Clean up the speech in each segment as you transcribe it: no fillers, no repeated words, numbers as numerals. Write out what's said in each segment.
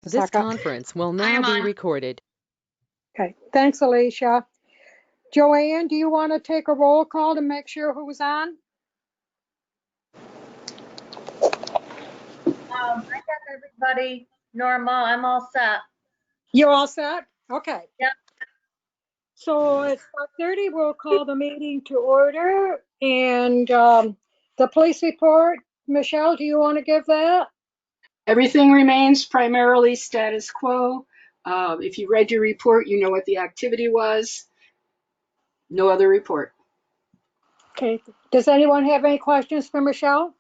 This Second. conference will now am be on. recorded. Okay, thanks, Alicia. Joanne, do you want to take a roll call to make sure who's on? I got everybody. Norma, I'm all set. You all set? Okay. Yep. So it's 5:30. We'll call the meeting to order. And the police report, Michelle, do you want to give that? Everything remains primarily status quo. If you read your report, you know what the activity was. No other report. Okay. Does anyone have any questions for Michelle?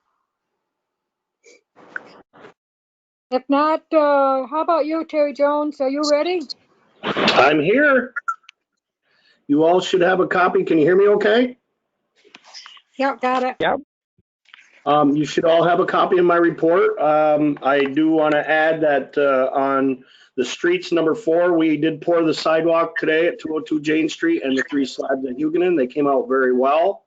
If not, how about you, Terry Jones? Are you ready? I'm here. You all should have a copy. Can you hear me okay? Yep, got it. Yep. You should all have a copy of my report. I do want to add that on the streets number 4, we did pour the sidewalk today at 202 Jane Street and the 3 slabs at Huguenin. They came out very well.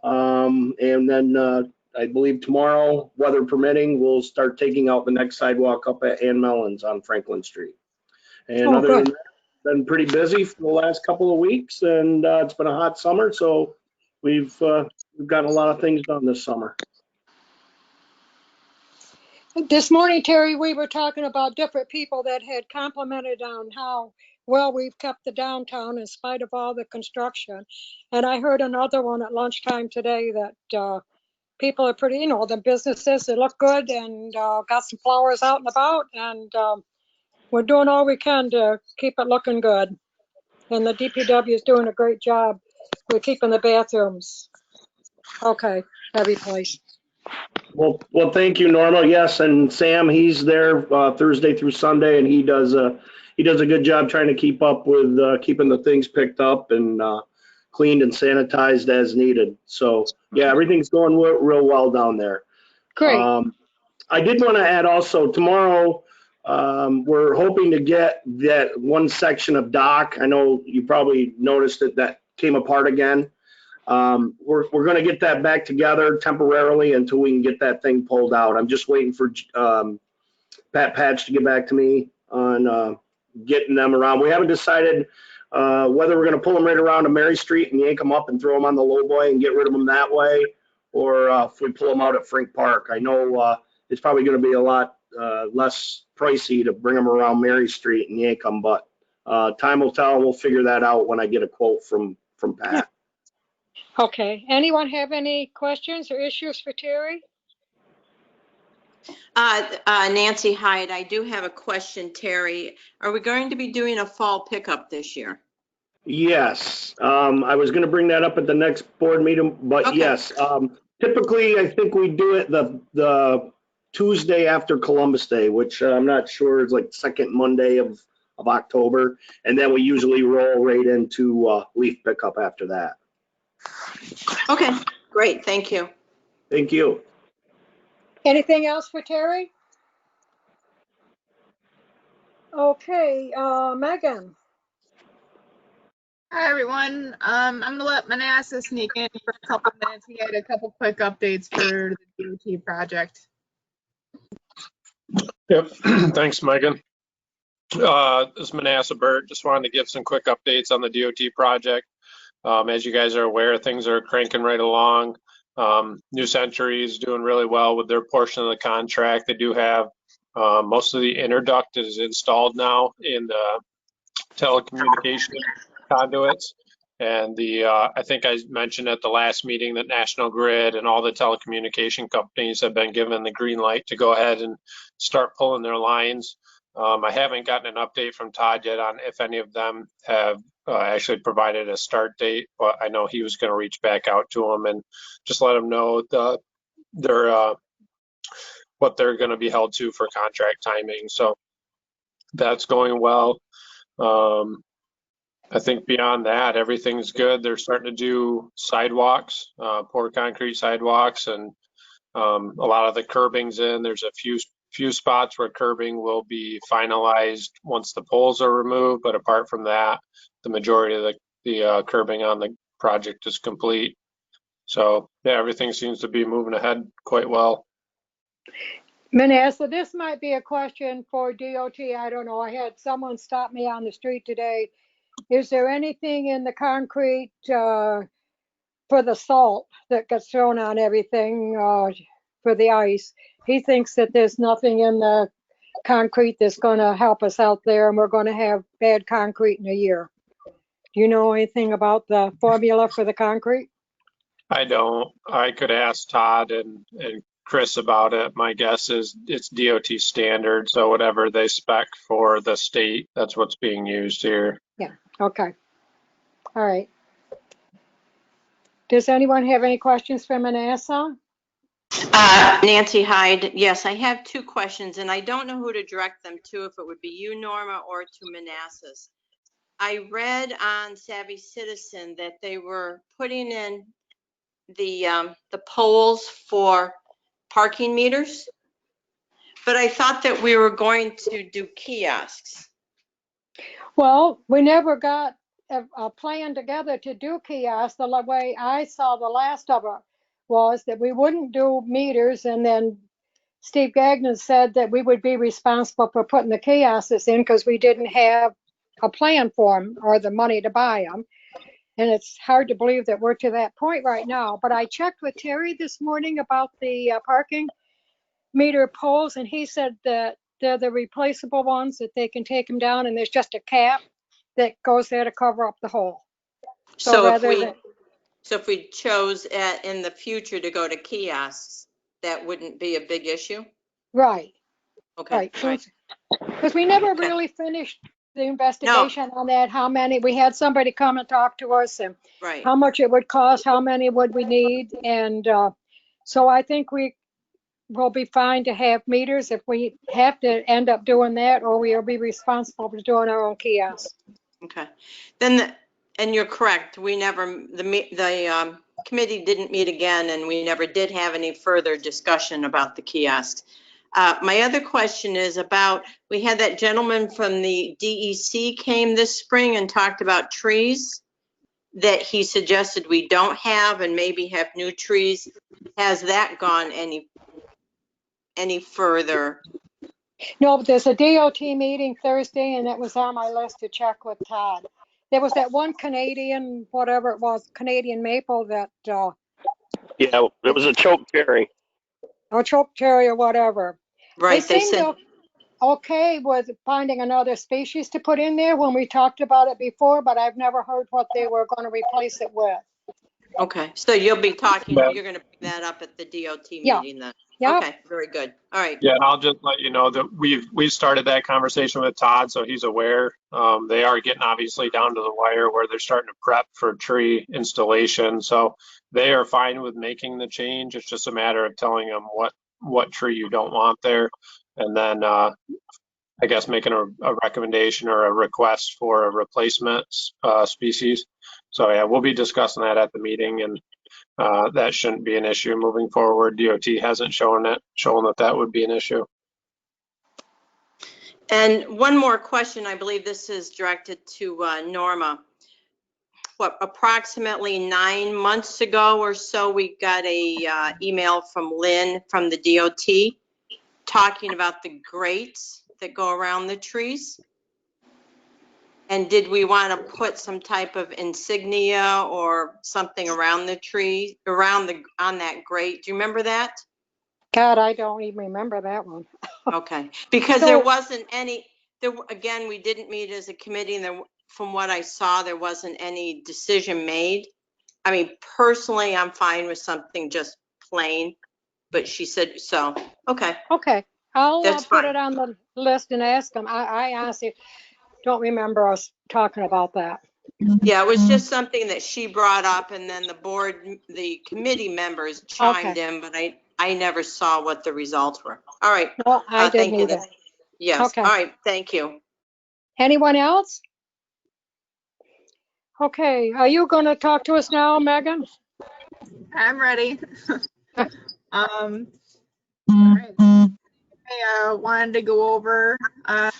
And then I believe tomorrow, weather permitting, we'll start taking out the next sidewalk up at Ann Mellon's on Franklin Street. And other than that, been pretty busy for the last couple of weeks, and it's been a hot summer, so we've gotten a lot of things done this summer. This morning, Terry, we were talking about different people that had complimented on how well we've kept the downtown in spite of all the construction. And I heard another one at lunchtime today that people are pretty, the businesses, they look good and got some flowers out and about. And we're doing all we can to keep it looking good. And the DPW is doing a great job with keeping the bathrooms every place. Well, thank you, Norma. Yes, and Sam, he's there Thursday through Sunday, and he does a good job trying to keep up with keeping the things picked up and cleaned and sanitized as needed. So yeah, everything's going real well down there. Great. I did want to add also tomorrow. We're hoping to get that one section of dock. I know you probably noticed that came apart again. We're going to get that back together temporarily until we can get that thing pulled out. I'm just waiting for Pat Patch to get back to me on getting them around. We haven't decided whether we're going to pull them right around to Mary Street and yank them up and throw them on the low boy and get rid of them that way, or if we pull them out at Frink Park. I know it's probably going to be a lot less pricey to bring them around Mary Street and yank them, but time will tell. We'll figure that out when I get a quote from Pat. Okay. Anyone have any questions or issues for Terry? Nancy Hyde, I do have a question, Terry. Are we going to be doing a fall pickup this year? Yes. I was going to bring that up at the next board meeting, but okay. Yes. Typically, I think we do it the Tuesday after Columbus Day, which I'm not sure is like second Monday of October. And then we usually roll right into leaf pickup after that. Okay, great. Thank you. Thank you. Anything else for Terry? Okay, Megan. Hi, everyone. I'm going to let Manasseh sneak in for a couple minutes. He had a couple quick updates for the DOT project. Yep. Thanks, Megan. This is Manasseh Burt. Just wanted to give some quick updates on the DOT project. As you guys are aware, things are cranking right along. New Century is doing really well with their portion of the contract. They do have most of the interduct is installed now in the telecommunication conduits. And I think I mentioned at the last meeting that National Grid and all the telecommunication companies have been given the green light to go ahead and start pulling their lines. I haven't gotten an update from Todd yet on if any of them have actually provided a start date, but I know he was going to reach back out to them and just let them know what they're going to be held to for contract timing. So that's going well. I think beyond that, everything's good. They're starting to do sidewalks, pour concrete sidewalks, and a lot of the curbing's in. There's a few spots where curbing will be finalized once the poles are removed, but apart from that, the majority of the curbing on the project is complete. So yeah, everything seems to be moving ahead quite well. Manassa, this might be a question for DOT. I don't know. I had someone stop me on the street today. Is there anything in the concrete for the salt that gets thrown on everything for the ice? He thinks that there's nothing in the concrete that's going to help us out there, and we're going to have bad concrete in a year. Do you know anything about the formula for the concrete? I don't. I could ask Todd and Chris about it. My guess is it's DOT standard, so whatever they spec for the state, that's what's being used here. Yeah, okay. All right. Does anyone have any questions for Manassa? Nancy Hyde, yes, I have two questions, and I don't know who to direct them to, if it would be you, Norma, or to Manassas. I read on Savvy Citizen that they were putting in the poles for parking meters, but I thought that we were going to do kiosks. Well, we never got a plan together to do kiosks. The way I saw the last of it was that we wouldn't do meters, and then Steve Gagnon said that we would be responsible for putting the kiosks in because we didn't have a plan for them or the money to buy them. And it's hard to believe that we're to that point right now. But I checked with Terry this morning about the parking meter poles, and he said that they're the replaceable ones, that they can take them down, and there's just a cap that goes there to cover up the hole. So rather than, if we chose in the future to go to kiosks, that wouldn't be a big issue? right, Okay. right. Because we never Okay. really finished the investigation on that, how many, we had somebody come and talk to us, and Right. how much it would cost, how many would we need, and so I think we will be fine to have meters if we have to end up doing that, or we'll be responsible for doing our own kiosks. Okay. Then, and you're correct, we never, the committee didn't meet again, and we never did have any further discussion about the kiosks. My other question is about, we had that gentleman from the DEC came this spring and talked about trees that he suggested we don't have and maybe have new trees. Has that gone any further? No, but there's a DOT meeting Thursday, and it was on my list to check with Todd. There was that one Canadian, whatever it was, Canadian maple that, Yeah, it was a choke cherry. or choke cherry or whatever. Right, they seemed said, okay with finding another species to put in there when we talked about it before, but I've never heard what they were going to replace it with. okay, so you'll be talking, Yeah. you're gonna bring that up at the DOT Yeah. meeting then? Yep. Okay, very good. All right. Yeah, and I'll just let you know that we've started that conversation with Todd, so he's aware. They are getting obviously down to the wire where they're starting to prep for tree installation. So they are fine with making the change. It's just a matter of telling them what tree you don't want there, and then I guess making a recommendation or a request for a replacement species. So yeah, we'll be discussing that at the meeting, and that shouldn't be an issue moving forward. DOT hasn't shown that would be an issue. And one more question, I believe this is directed to Norma. What, approximately 9 months ago or so, we got a email from Lynn from the DOT talking about the grates that go around the trees. And did we want to put some type of insignia or something around the tree, on that grate? Do you remember that? God, I don't even remember that one. Okay, because So- there wasn't any, again, we didn't meet as a committee, and there, from what I saw, there wasn't any decision made. I mean, personally, I'm fine with something just plain, but she said so. Okay, Okay, I'll That's put fine. it on the list and ask them. I honestly don't remember us talking about that. yeah, it was just something that she brought up, and then the committee members chimed in, but I never saw what the results were. All right, No, I thank didn't you. either. Yes, Okay. all right, thank you. Anyone else? Okay, are you going to talk to us now, Megan? I'm ready. All right. I wanted to go over was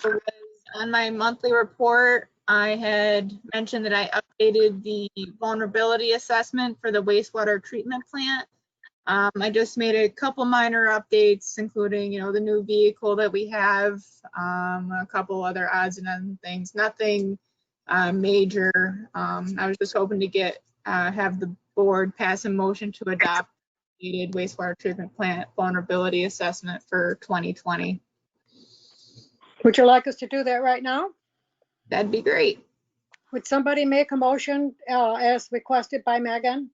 on my monthly report. I had mentioned that I updated the vulnerability assessment for the wastewater treatment plant. I just made a couple minor updates, including, the new vehicle that we have, a couple other odds and ends things, nothing major. I was just hoping to have the board pass a motion to adopt the wastewater treatment plant vulnerability assessment for 2020. Would you like us to do that right now? That'd be great. Would somebody make a motion as requested by Megan?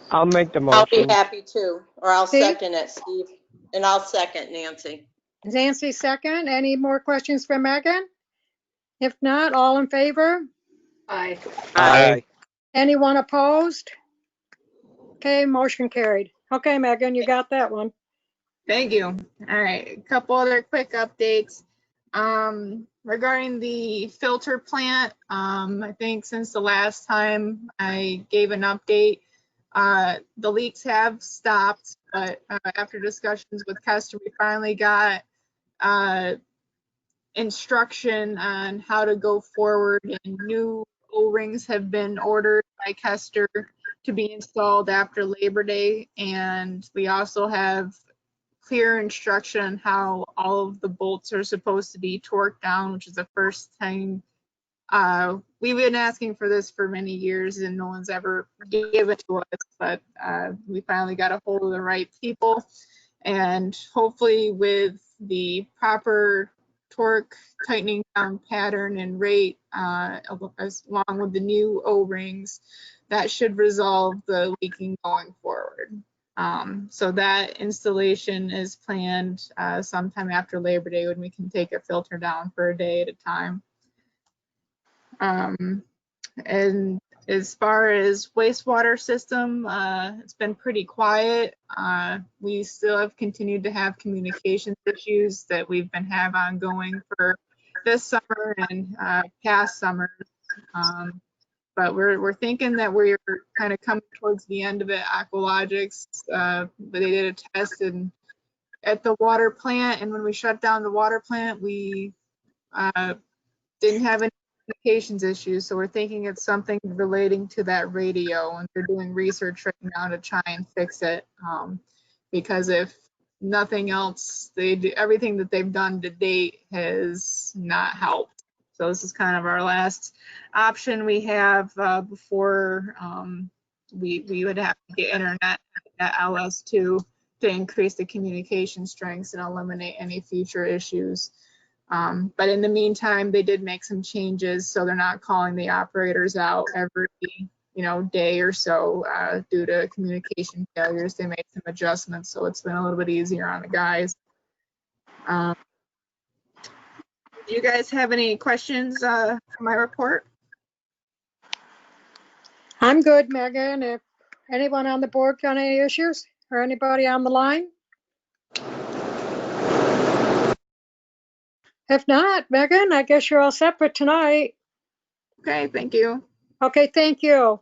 I'll make the I'll be motion. happy to, or I'll Steve? second it, Steve. And I'll second Nancy. Nancy second. Any more questions for Megan? If not, all in favor? Aye. Aye. Anyone opposed? Okay, motion carried. Okay, Megan, you got that one. Thank you. All right, a couple other quick updates. Regarding the filter plant, I think since the last time I gave an update, the leaks have stopped, but after discussions with Kester, we finally got instruction on how to go forward, and new O-rings have been ordered by Kester to be installed after Labor Day, and we also have clear instruction on how all of the bolts are supposed to be torqued down, which is the first time. We've been asking for this for many years and no one's ever given it to us, but we finally got a hold of the right people, and hopefully with the proper torque tightening down pattern and rate, as along with the new O-rings, that should resolve the leaking going forward. So that installation is planned sometime after Labor Day, when we can take a filter down for a day at a time. And as far as wastewater system, it's been pretty quiet. We still have continued to have communications issues that we've been ongoing for this summer and past summers. But we're thinking that we're kind of coming towards the end of it. Aqualogics, they did a test at the water plant, and when we shut down the water plant, we didn't have any communications issues. So we're thinking it's something relating to that radio, and they're doing research right now to try and fix it. Because if nothing else, everything that they've done to date has not helped. So this is kind of our last option we have before we would have to get internet at LS2 to increase the communication strengths and eliminate any future issues. But in the meantime, they did make some changes, so they're not calling the operators out every day or so due to communication failures. They made some adjustments, so it's been a little bit easier on the guys. Do you guys have any questions for my report? I'm good, Megan. If anyone on the board got any issues or anybody on the line? If not, Megan, I guess you're all set for tonight. Okay, thank you. Okay, thank you.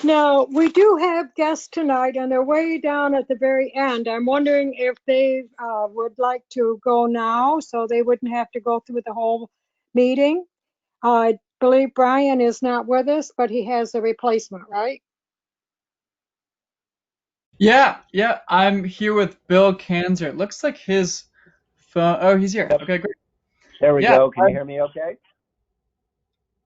Now, we do have guests tonight, and they're way down at the very end. I'm wondering if they would like to go now, so they wouldn't have to go through the whole meeting. I believe Brian is not with us, but he has a replacement, right? Yeah, I'm here with Bill Kanzer. It looks like his phone. Oh, he's here. Yep. Okay, great. There we Yeah, go. Can you hear me okay?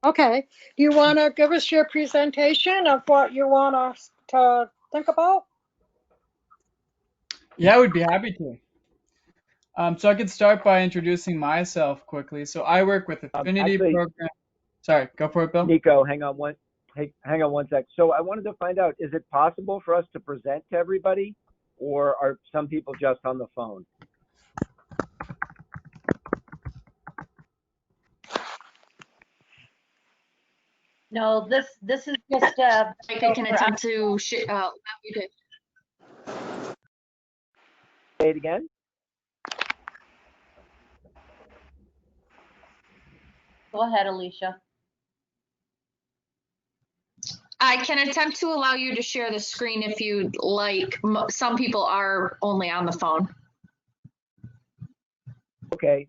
Okay. Do you want to give us your presentation of what you want us to think about? Yeah, I would be happy to. So I could start by introducing myself quickly. So I work with Affinity Actually, Program. Sorry, go for it, Bill. Nico, hang on one sec. So I wanted to find out, is it possible for us to present to everybody, or are some people just on the phone? No, this is just I can attempt to allow you to. Say it again? Go ahead, Alicia. I can attempt to allow you to share the screen if you'd like. Some people are only on the phone. Okay.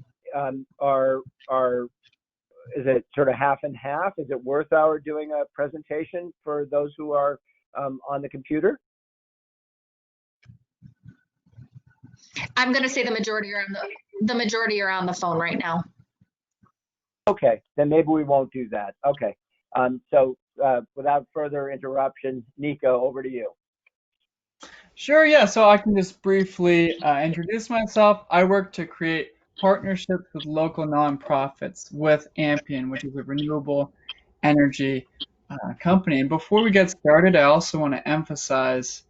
Is it sort of half and half? Is it worth our doing a presentation for those who are on the computer? I'm going to say the majority are on the phone right now. Okay, then maybe we won't do that. Okay. So without further interruption, Nico, over to you. Sure, yeah. So I can just briefly introduce myself. I work to create partnerships with local nonprofits with Ampion, which is a renewable energy company. And before we get started, I also want to emphasize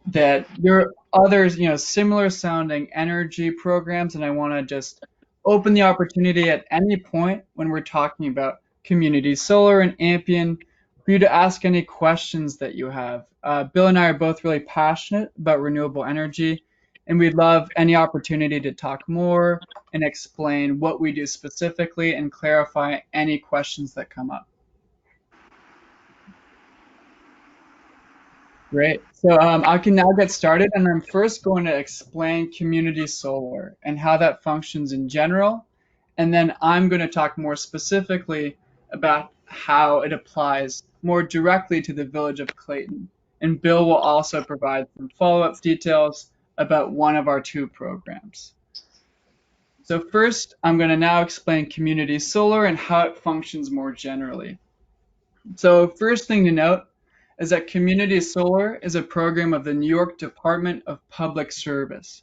that there are others, similar sounding energy programs, and I want to just open the opportunity at any point when we're talking about community solar and Ampion for you to ask any questions that you have. Bill and I are both really passionate about renewable energy, and we'd love any opportunity to talk more and explain what we do specifically and clarify any questions that come up. Great. So I can now get started, and I'm first going to explain community solar and how that functions in general, and then I'm going to talk more specifically about how it applies more directly to the village of Clayton. And Bill will also provide some follow-up details about one of our two programs. So first, I'm going to now explain community solar and how it functions more generally. So first thing to note is that Community Solar is a program of the New York Department of Public Service.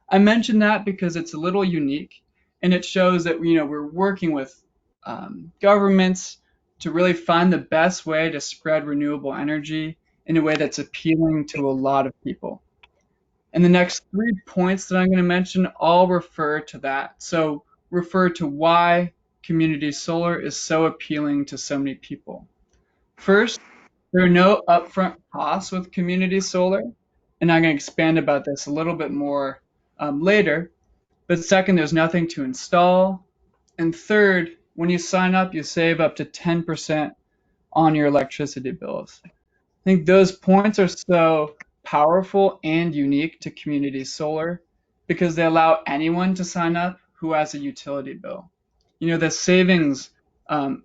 I mention that because it's a little unique, and it shows that we're working with governments to really find the best way to spread renewable energy in a way that's appealing to a lot of people. And the next 3 points that I'm going to mention all refer to that. So refer to why community solar is so appealing to so many people. First, there are no upfront costs with community solar, and I'm going to expand about this a little bit more later. But second, there's nothing to install. And third, when you sign up, you save up to 10% on your electricity bills. I think those points are so powerful and unique to community solar because they allow anyone to sign up who has a utility bill. The savings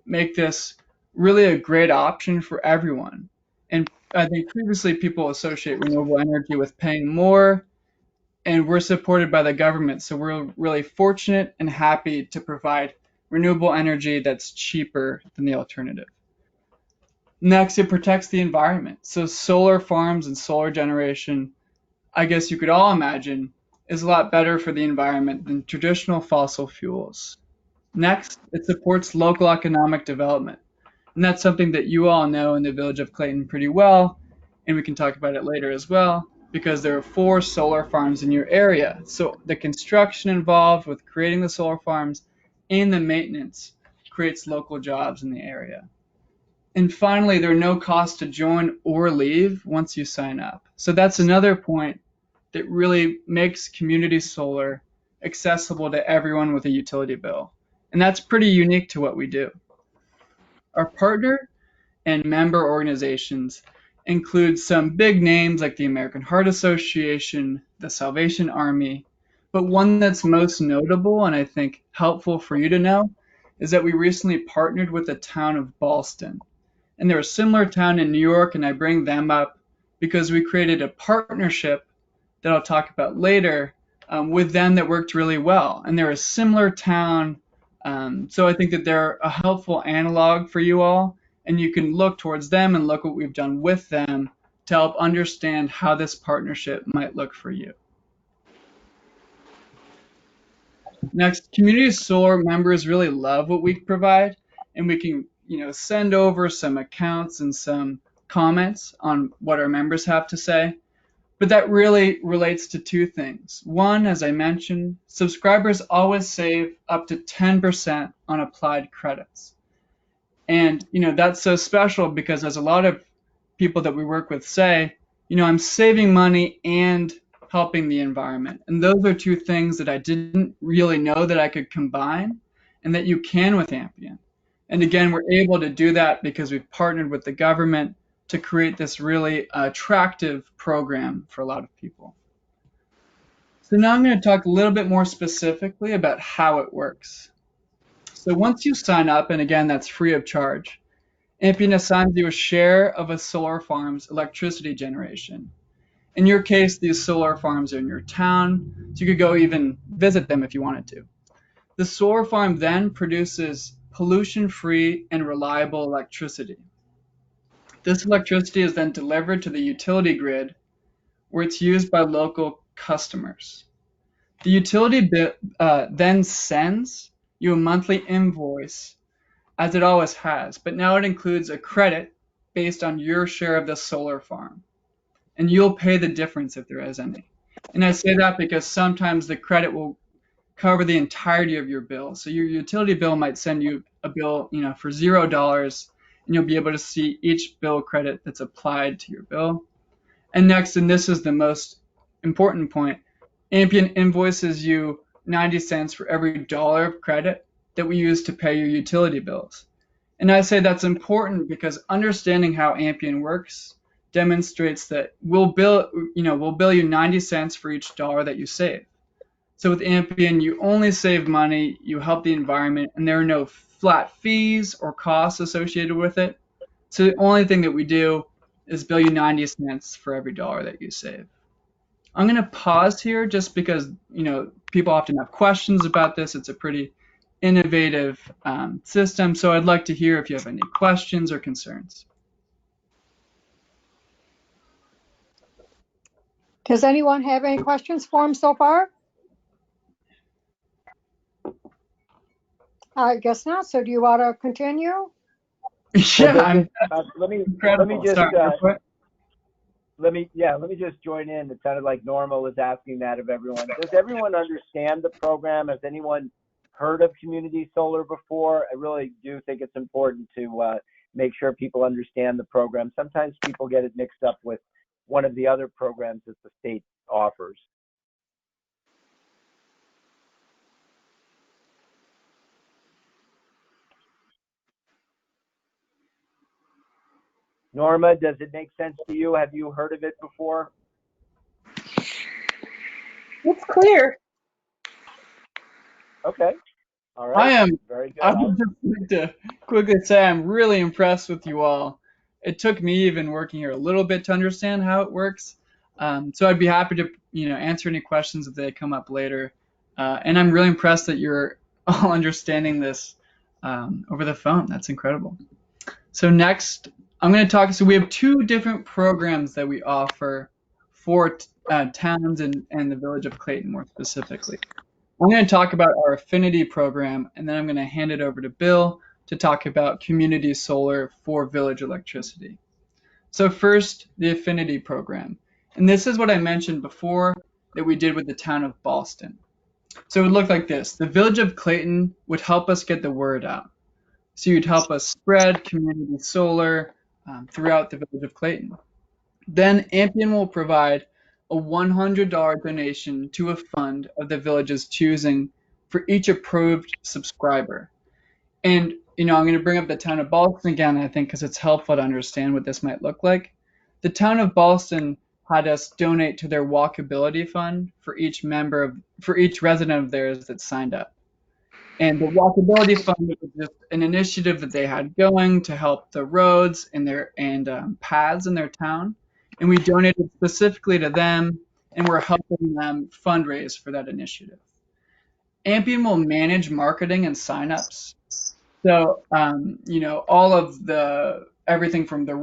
make this really a great option for everyone. And I think previously people associate renewable energy with paying more, and we're supported by the government. So we're really fortunate and happy to provide renewable energy that's cheaper than the alternative. Next, it protects the environment. So solar farms and solar generation, I guess you could all imagine, is a lot better for the environment than traditional fossil fuels. Next, it supports local economic development. And that's something that you all know in the village of Clayton pretty well, and we can talk about it later as well, because there are 4 solar farms in your area. So the construction involved with creating the solar farms and the maintenance creates local jobs in the area. And finally, there are no costs to join or leave once you sign up. So that's another point that really makes community solar accessible to everyone with a utility bill. And that's pretty unique to what we do. Our partner and member organizations include some big names like the American Heart Association, the Salvation Army, but one that's most notable and I think helpful for you to know is that we recently partnered with the town of Ballston. And they're a similar town in New York, and I bring them up because we created a partnership that I'll talk about later with them that worked really well. And they're a similar town, so I think that they're a helpful analog for you all, and you can look towards them and look what we've done with them to help understand how this partnership might look for you. Next, community solar members really love what we provide, and we can send over some accounts and some comments on what our members have to say. But that really relates to 2 things. One, as I mentioned, subscribers always save up to 10% on applied credits. And that's so special because as a lot of people that we work with say, I'm saving money and helping the environment. And those are 2 things that I didn't really know that I could combine and that you can with Ampion. And again, we're able to do that because we've partnered with the government to create this really attractive program for a lot of people. So now I'm going to talk a little bit more specifically about how it works. So once you sign up, and again, that's free of charge, Ampian assigns you a share of a solar farm's electricity generation. In your case, these solar farms are in your town, so you could go even visit them if you wanted to. The solar farm then produces pollution-free and reliable electricity. This electricity is then delivered to the utility grid where it's used by local customers. The utility then sends you a monthly invoice, as it always has, but now it includes a credit based on your share of the solar farm. And you'll pay the difference if there is any. And I say that because sometimes the credit will cover the entirety of your bill. So your utility bill might send you a bill, for $0, and you'll be able to see each bill credit that's applied to your bill. And next, and this is the most important point, Ampian invoices you 90 cents for every dollar of credit that we use to pay your utility bills. And I say that's important because understanding how Ampian works demonstrates that we'll bill you 90 cents for each dollar that you save. So with Ampian, you only save money, you help the environment, and there are no flat fees or costs associated with it. So the only thing that we do is bill you 90 cents for every dollar that you save. I'm going to pause here just because, people often have questions about this. It's a pretty innovative system. So I'd like to hear if you have any questions or concerns. Does anyone have any questions for him so far? I guess not. So do you want to continue? Yeah, Well, let me incredible. just Sorry, let me just join in. It sounded like Norma was asking that of everyone. Does everyone understand the program? Has anyone heard of community solar before? I really do think it's important to make sure people understand the program. Sometimes people get it mixed up with one of the other programs that the state offers. Norma, does it make sense to you? Have you heard of it before? It's clear. Okay. All right. Very good. I would just like to quickly say I'm really impressed with you all. It took me even working here a little bit to understand how it works. So I'd be happy to, answer any questions if they come up later. And I'm really impressed that you're all understanding this over the phone. That's incredible. So next, I'm going to talk. So we have two different programs that we offer for towns and the village of Clayton more specifically. I'm going to talk about our affinity program, and then I'm going to hand it over to Bill to talk about community solar for village electricity. So first, the affinity program. And this is what I mentioned before that we did with the town of Ballston. So it would look like this. The village of Clayton would help us get the word out. So you'd help us spread community solar throughout the village of Clayton. Then Ampian will provide a $100 donation to a fund of the village's choosing for each approved subscriber. And, I'm going to bring up the town of Ballston again, I think, because it's helpful to understand what this might look like. The town of Ballston had us donate to their walkability fund for each resident of theirs that signed up. And the walkability fund was just an initiative that they had going to help the roads and paths in their town. And we donated specifically to them, and we're helping them fundraise for that initiative. Ampian will manage marketing and signups. So, all of everything from the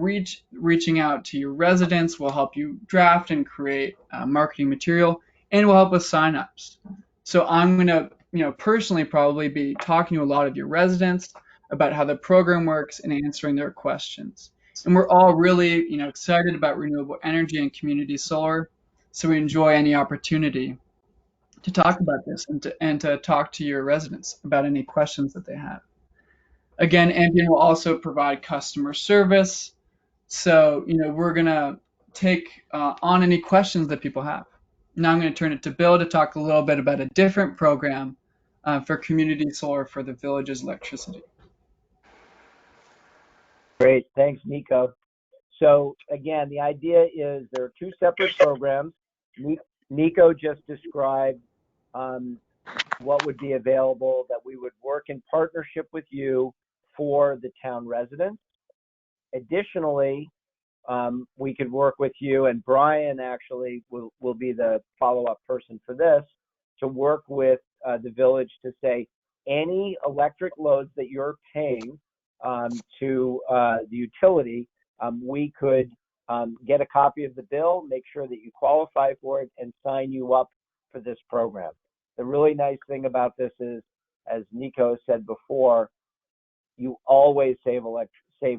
reaching out to your residents will help you draft and create marketing material, and will help with signups. So I'm going to, personally probably be talking to a lot of your residents about how the program works and answering their questions. And we're all really, excited about renewable energy and community solar. So we enjoy any opportunity to talk about this and to talk to your residents about any questions that they have. Again, Ampian will also provide customer service. So, we're going to take on any questions that people have. Now I'm going to turn it to Bill to talk a little bit about a different program for community solar for the village's electricity. Great. Thanks, Nico. So again, the idea is there are two separate programs. Nico just described what would be available, that we would work in partnership with you for the town residents. Additionally, we could work with you, and Brian actually will be the follow-up person for this, to work with the village to say any electric loads that you're paying to the utility, we could get a copy of the bill, make sure that you qualify for it, and sign you up for this program. The really nice thing about this is, as Nico said before, you always save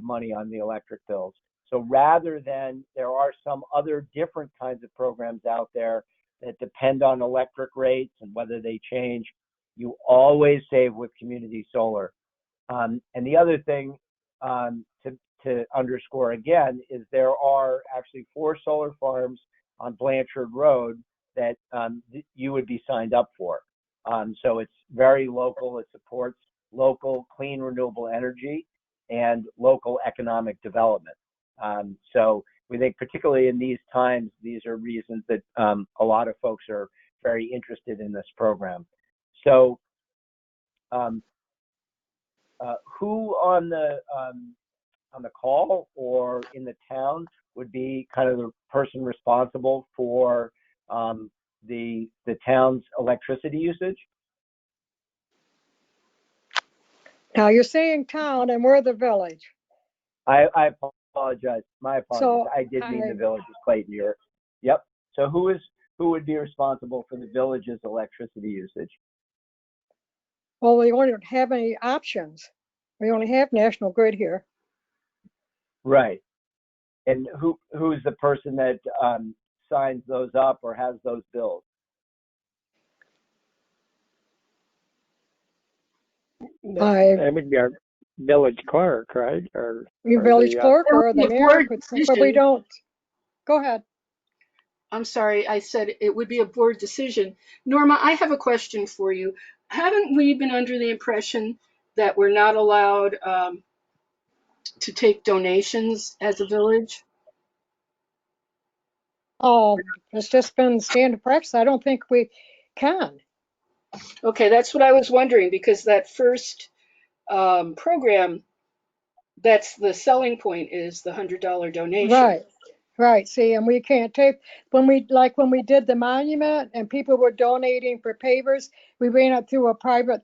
money on the electric bills. So rather than, there are some other different kinds of programs out there that depend on electric rates and whether they change, you always save with community solar. And the other thing to underscore again is there are actually 4 solar farms on Blanchard Road that you would be signed up for. So it's very local. It supports local clean renewable energy and local economic development. So we think particularly in these times, these are reasons that a lot of folks are very interested in this program. So who on the call or in the town would be kind of the person responsible for the town's electricity usage? Now you're saying town and we're the village. I apologize. My apologies. So I did mean the village is Clayton. Yep. So who would be responsible for the village's electricity usage? Well, we don't have any options. We only have National Grid here. Right. And who's the person that signs those up or has those bills? That would be our village clerk, right? Or Your village clerk or the mayor could, but we don't. Go ahead. I'm sorry, I said it would be a board decision. Norma, I have a question for you. Haven't we been under the impression that we're not allowed to take donations as a village? Oh, it's just been standard practice. I don't think we can. Okay, that's what I was wondering, because that first program, that's the selling point, is the $100 donation. Right. See, and we can't take, when we did the monument and people were donating for pavers, we ran it through a private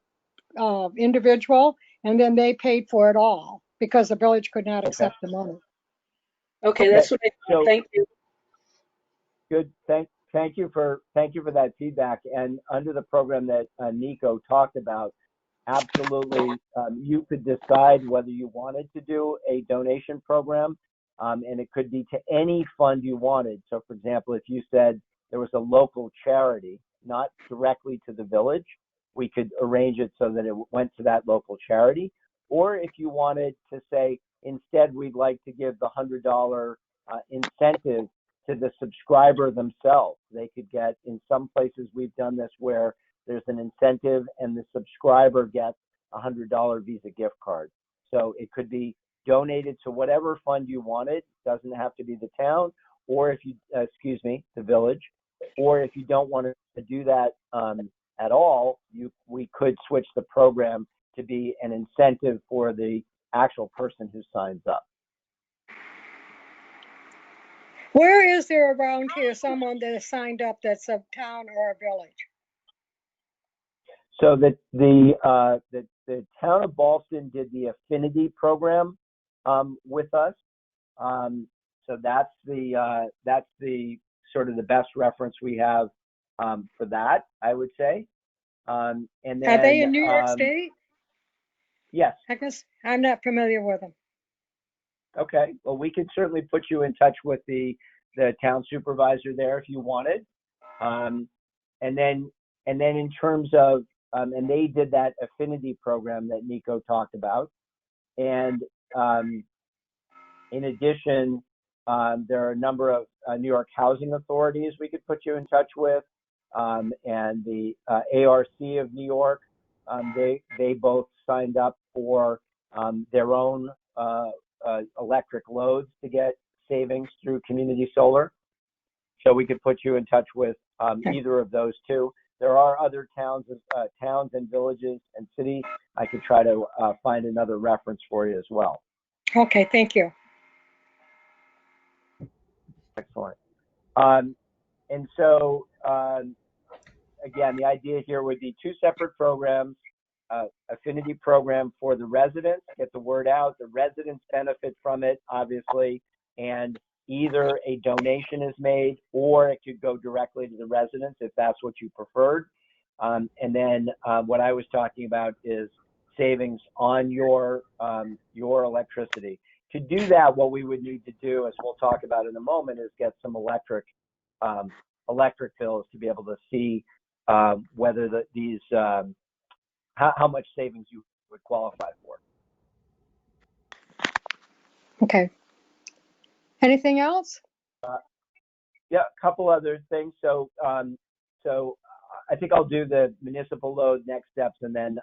individual, and then they paid for it all because the village could not accept the money. Okay, that's what I thought. Thank you. Good. Thank you for that feedback. And under the program that Nico talked about, absolutely, you could decide whether you wanted to do a donation program, and it could be to any fund you wanted. So, for example, if you said there was a local charity, not directly to the village, we could arrange it so that it went to that local charity. Or if you wanted to say, instead, we'd like to give the $100 incentive to the subscriber themselves. They could get, in some places we've done this where there's an incentive and the subscriber gets a $100 Visa gift card. So it could be donated to whatever fund you wanted. It doesn't have to be the town, or if you, the village, or if you don't want to do that at all, we could switch the program to be an incentive for the actual person who signs up. Where is there around here someone that has signed up that's a town or a village? So the town of Ballston did the affinity program with us. So that's the sort of the best reference we have for that, I would say. And then, are they in New York State? Yes. I guess I'm not familiar with them. Okay. Well, we could certainly put you in touch with the town supervisor there if you wanted. And then in terms of and they did that affinity program that Nico talked about. And in addition, there are a number of New York housing authorities we could put you in touch with, and the ARC of New York. They both signed up for their own electric loads to get savings through community solar. So we could put you in touch with either of those two. There are other towns and villages and cities. I could try to find another reference for you as well. Okay, thank you. Excellent. And so, again, the idea here would be 2 separate programs, affinity program for the residents, get the word out. The residents benefit from it, obviously, and either a donation is made or it could go directly to the residents if that's what you preferred. And then what I was talking about is savings on your electricity. To do that, what we would need to do, as we'll talk about in a moment, is get some electric bills to be able to see whether these how much savings you would qualify for. Okay. Anything else? Yeah, a couple other things. So I think I'll do the municipal load next steps, and then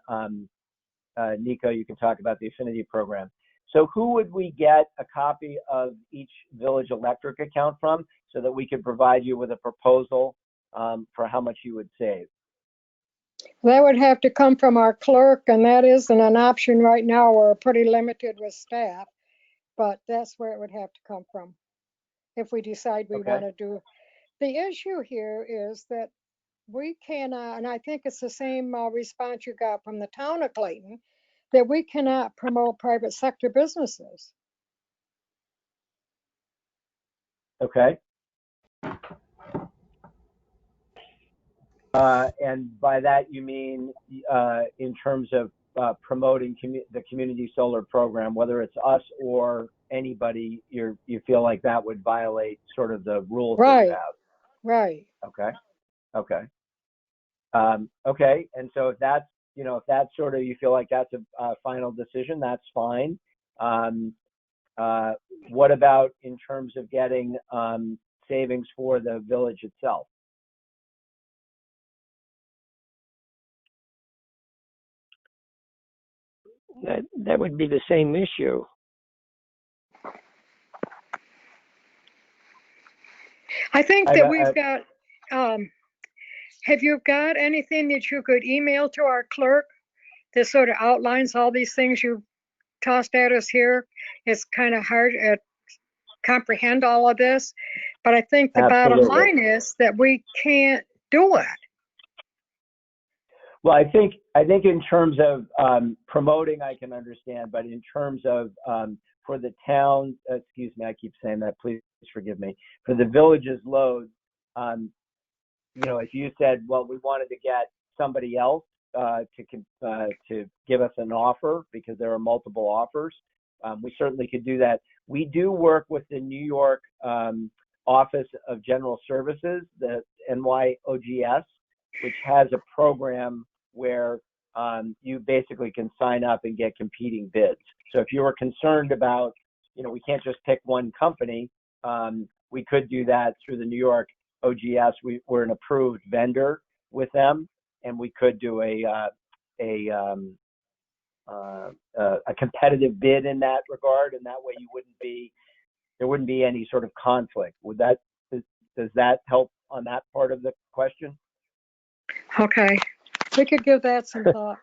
Nico, you can talk about the affinity program. So who would we get a copy of each village electric account from so that we could provide you with a proposal for how much you would save? That would have to come from our clerk, and that isn't an option right now. We're pretty limited with staff, but that's where it would have to come from if we decide we Okay. want to do. The issue here is that we cannot, and I think it's the same response you got from the town of Clayton, that we cannot promote private sector businesses. Okay. And by that you mean in terms of promoting the community solar program, whether it's us or anybody, you feel like that would violate sort of the rules that you have. Right. Okay. Okay. Okay. And so if that's sort of, you feel like that's a final decision, that's fine. What about in terms of getting savings for the village itself? That would be the same issue. I think that we've got, have you got anything that you could email to our clerk that sort of outlines all these things you tossed at us here? It's kind of hard to comprehend all of this, but I think the bottom line is that we can't do it. Well, I think in terms of promoting, I can understand, but in terms of for the town, excuse me, I keep saying that, please forgive me, for the village's load, if you said, well, we wanted to get somebody else to give us an offer because there are multiple offers, we certainly could do that. We do work with the New York Office of General Services, the NYOGS, which has a program where you basically can sign up and get competing bids. So if you were concerned about, we can't just pick one company, we could do that through the New York OGS. We're an approved vendor with them, and we could do a competitive bid in that regard, and that way there wouldn't be any sort of conflict. Does that help on that part of the question? Okay, we could give that some thought.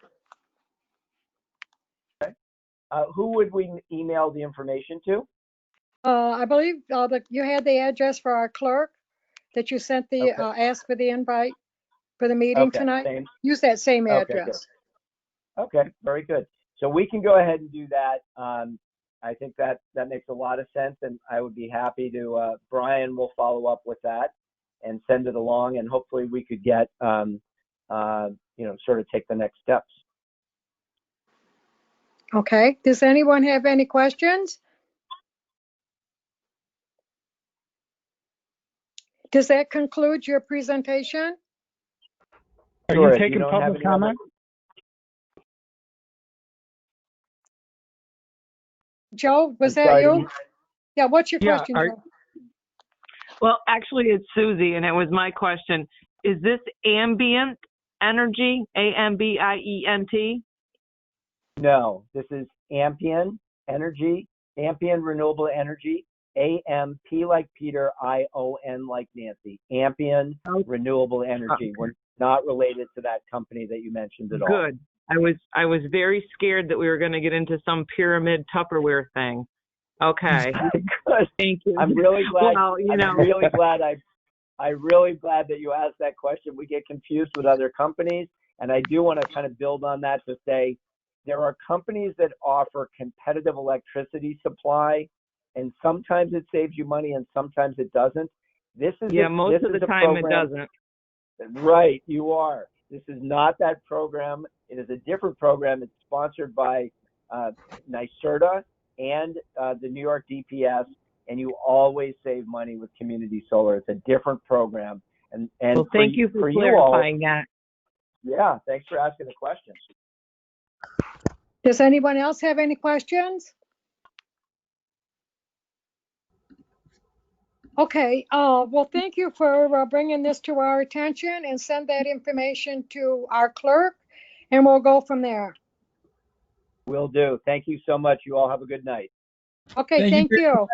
Okay. Who would we email the information to? I believe that you had the address for our clerk that you sent the ask for the invite for the meeting tonight. Same. Use that same address. Okay, very good. So we can go ahead and do that. I think that makes a lot of sense, and I would be happy to. Brian will follow up with that and send it along, and hopefully we could get sort of take the next steps. Okay. Does anyone have any questions? Does that conclude your presentation? Are you taking public comment? Joe, was that you? Yeah, what's your question, Joe? Well, actually, it's Susie, and it was my question. Is this ambient energy, AMBIENT? No, this is Ampion Energy, Ampion Renewable Energy, AMP like Peter, ION like Nancy, Ampion Renewable Energy. We're not related to that company that you mentioned at all. Good. I was very scared that we were going to get into some pyramid Tupperware thing. Okay. Good. Thank you. I'm really glad. Well, you know. I'm really glad I'm really glad that you asked that question. We get confused with other companies, and I do want to kind of build on that to say there are companies that offer competitive electricity supply, and sometimes it saves you money and sometimes it doesn't. This is Most of the time it program, doesn't. Right, you are. This is not that program. It is a different program. It's sponsored by NYSERDA and the New York DPS, and you always save money with community solar. It's a different program. And well, thank you for clarifying that. Yeah, thanks for asking the question. Does anyone else have any questions? Okay, well, thank you for bringing this to our attention, and send that information to our clerk, and we'll go from there. Will do. Thank you so much. You all have a good night. Okay, thank you.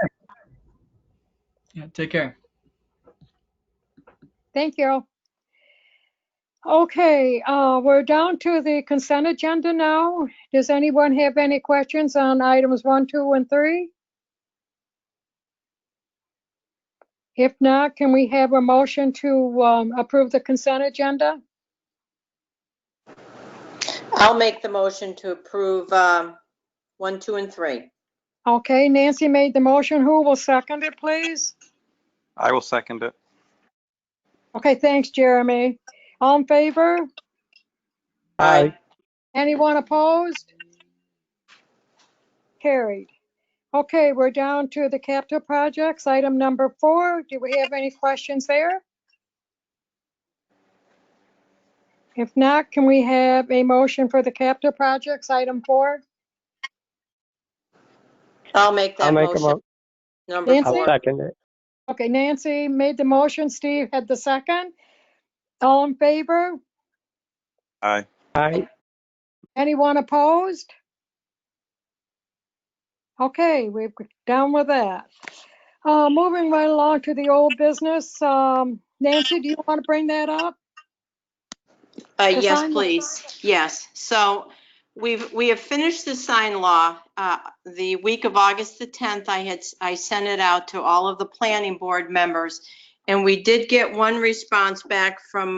Yeah, take care. Thank you. Okay, we're down to the consent agenda now. Does anyone have any questions on items 1, 2, and 3? If not, can we have a motion to approve the consent agenda? I'll make the motion to approve 1, 2, and 3. Okay, Nancy made the motion. Who will second it, please? I will second it. Okay, thanks, Jeremy. All in favor? Aye. Anyone opposed? Carried. Okay, we're down to the capital projects, item number 4. Do we have any questions there? If not, can we have a motion for the capital projects, item 4? I'll make that I'll make a motion. Number Nancy? I'll 4. second it. Okay, Nancy made the motion. Steve had the second. All in favor? Aye. Aye. Anyone opposed? Okay, we're down with that. Moving right along to the old business. Nancy, do you want to bring that up? Yes, sign law? please. Yes. So we have finished the sign law. The week of August the 10th, I sent it out to all of the planning board members, and we did get one response back from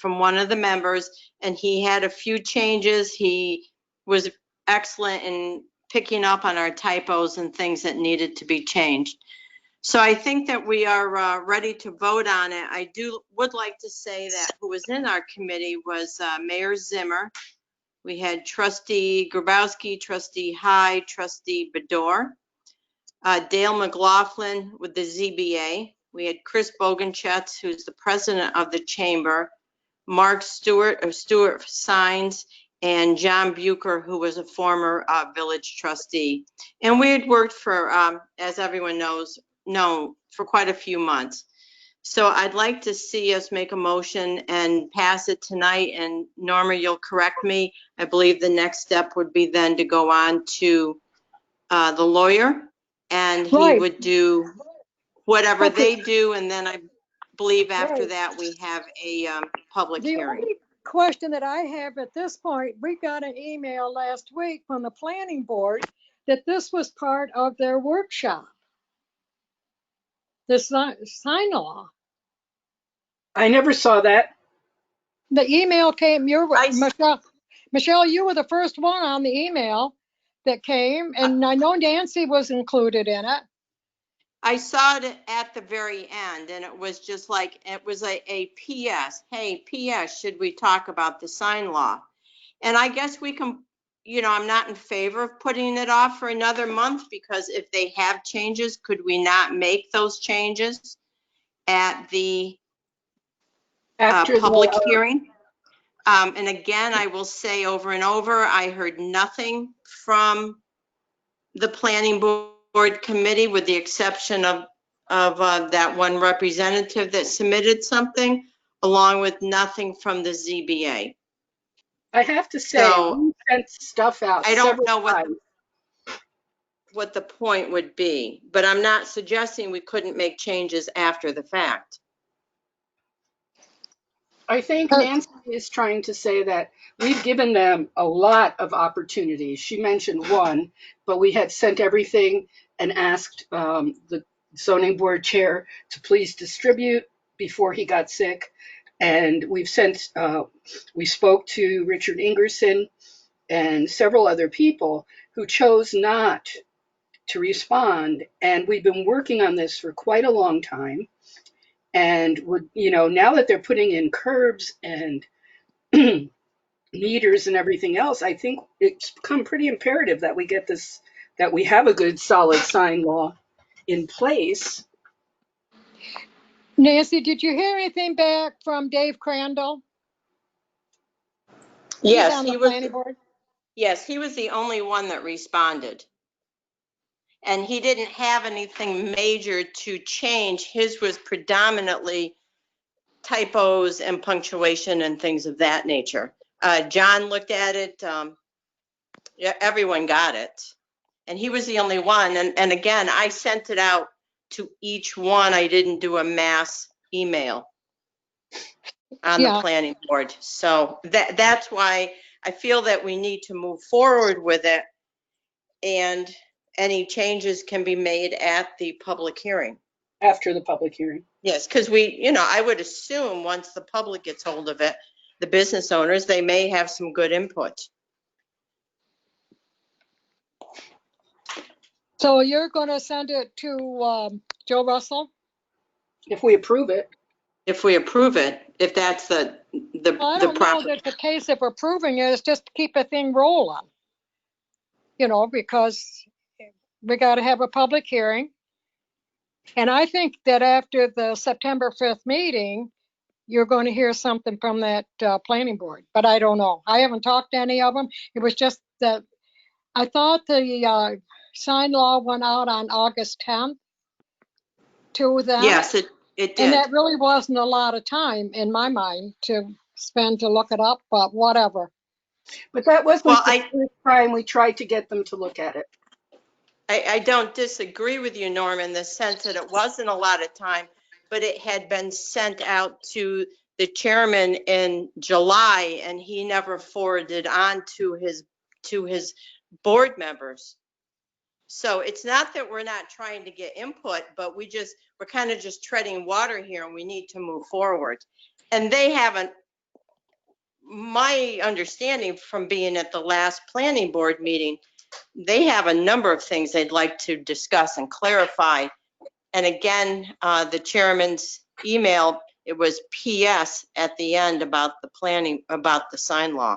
one of the members, and he had a few changes. He was excellent in picking up on our typos and things that needed to be changed. So I think that we are ready to vote on it. I would like to say that who was in our committee was Mayor Zimmer. We had Trustee Grabowski, Trustee Hyde, Trustee Bedore, Dale McLaughlin with the ZBA. We had Chris Bogenchetz, who's the president of the chamber, Mark Stewart of Stewart Signs, and John Bucher, who was a former village trustee. And we had worked for, as everyone knows, for quite a few months. So I'd like to see us make a motion and pass it tonight. And Norma, you'll correct me. I believe the next step would be then to go on to the lawyer, and he Right. would do whatever Okay. they do. And then I believe after Right. that, we have a public The hearing. only question that I have at this point, we got an email last week from the planning board that this was part of their workshop. This sign law. I never saw that. The email came your way. I- Michelle, you were the first one on the email that came, and I know Nancy was included in it. I saw it at the very end, and it was just like, it was a PS. Hey, PS, should we talk about the sign law? And I guess we can, I'm not in favor of putting it off for another month, because if they have changes, could we not make those changes at the After public the, hearing? And again, I will say over and over, I heard nothing from the planning board committee, with the exception of that one representative that submitted something, along with nothing from the ZBA. I have to say, So, we sent stuff out I don't several know times. what the point would be, but I'm not suggesting we couldn't make changes after the fact. I think Nancy is trying to say that we've given them a lot of opportunities. She mentioned one, but we had sent everything and asked the zoning board chair to please distribute before he got sick. And we spoke to Richard Ingerson and several other people who chose not to respond. And we've been working on this for quite a long time. And now that they're putting in curbs and meters and everything else, I think it's become pretty imperative that we get this, that we have a good solid sign law in place. Nancy, did you hear anything back from Dave Crandall? He's Yes, on the planning board. Yes, he was the only one that responded. And he didn't have anything major to change. His was predominantly typos and punctuation and things of that nature. John looked at it. Everyone got it. And he was the only one. And again, I sent it out to each one. I didn't do a mass email on the planning board. So that's why I feel that we need to move forward with it, and any changes can be made at the public hearing. After the public hearing. Yes, because I would assume once the public gets hold of it, the business owners, they may have some good input. So you're going to send it to Joe Russell? If we approve it. If we approve it, if that's the I don't know that the case of approving it is just to keep a thing rolling. Because we got to have a public hearing. And I think that after the September 5th meeting, you're going to hear something from that planning board, but I don't know. I haven't talked to any of them. It was just that I thought the sign law went out on August 10th to them. Yes, it did. And that really wasn't a lot of time in my mind to spend to look it up, but whatever. But that wasn't the first time we tried to get them to look at it. I don't disagree with you, Norm, in the sense that it wasn't a lot of time, but it had been sent out to the chairman in July, and he never forwarded on to his board members. So it's not that we're not trying to get input, but we're kind of just treading water here, and we need to move forward. And they haven't, my understanding from being at the last planning board meeting, they have a number of things they'd like to discuss and clarify. And again, the chairman's email, it was PS at the end about the sign law.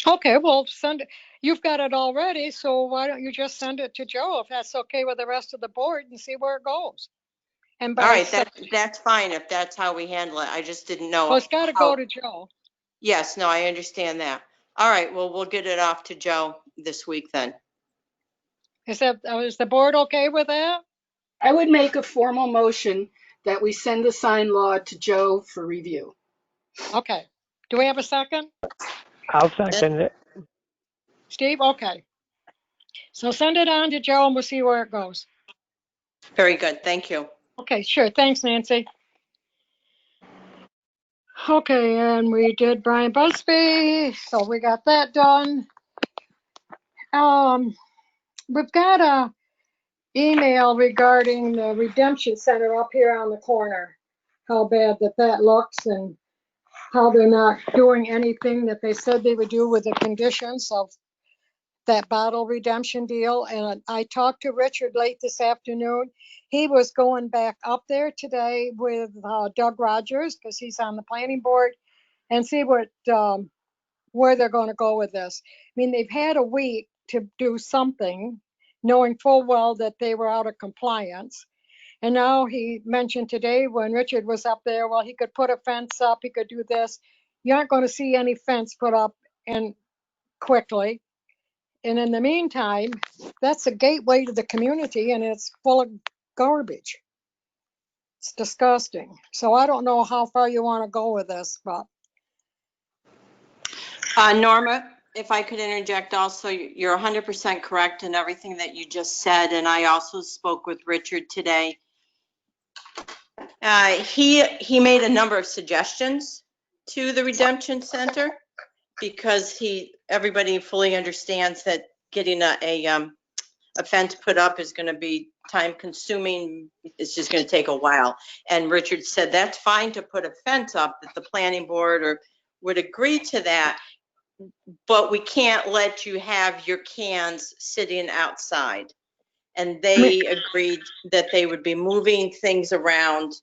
Okay, well, send it. You've got it already, so why don't you just send it to Joe if that's okay with the rest of the board and see where it goes. And all right, that's fine if that's how we handle it. I just didn't know. Well, it's got to go to Joe. Yes, no, I understand that. All right, well, we'll get it off to Joe this week then. Is the board okay with that? I would make a formal motion that we send the sign law to Joe for review. Okay. Do we have a second? I'll second it. Steve? Okay. So send it on to Joe and we'll see where it goes. Very good. Thank you. Okay, sure. Thanks, Nancy. Okay, and we did Brian Busby, so we got that done. We've got a email regarding the Redemption Center up here on the corner, how bad that looks and how they're not doing anything that they said they would do with the conditions of that bottle redemption deal. And I talked to Richard late this afternoon. He was going back up there today with Doug Rogers, because he's on the planning board, and see where they're going to go with this. I mean, they've had a week to do something, knowing full well that they were out of compliance. And now he mentioned today when Richard was up there, well, he could put a fence up, he could do this. You aren't going to see any fence put up quickly. And in the meantime, that's a gateway to the community and it's full of garbage. It's disgusting. So I don't know how far you want to go with this, but. Norma, if I could interject also, you're 100% correct in everything that you just said. And I also spoke with Richard today. He made a number of suggestions to the Redemption Center because everybody fully understands that getting a fence put up is going to be time consuming. It's just going to take a while. And Richard said that's fine to put a fence up, that the planning board would agree to that, but we can't let you have your cans sitting outside. And they agreed that they would be moving things around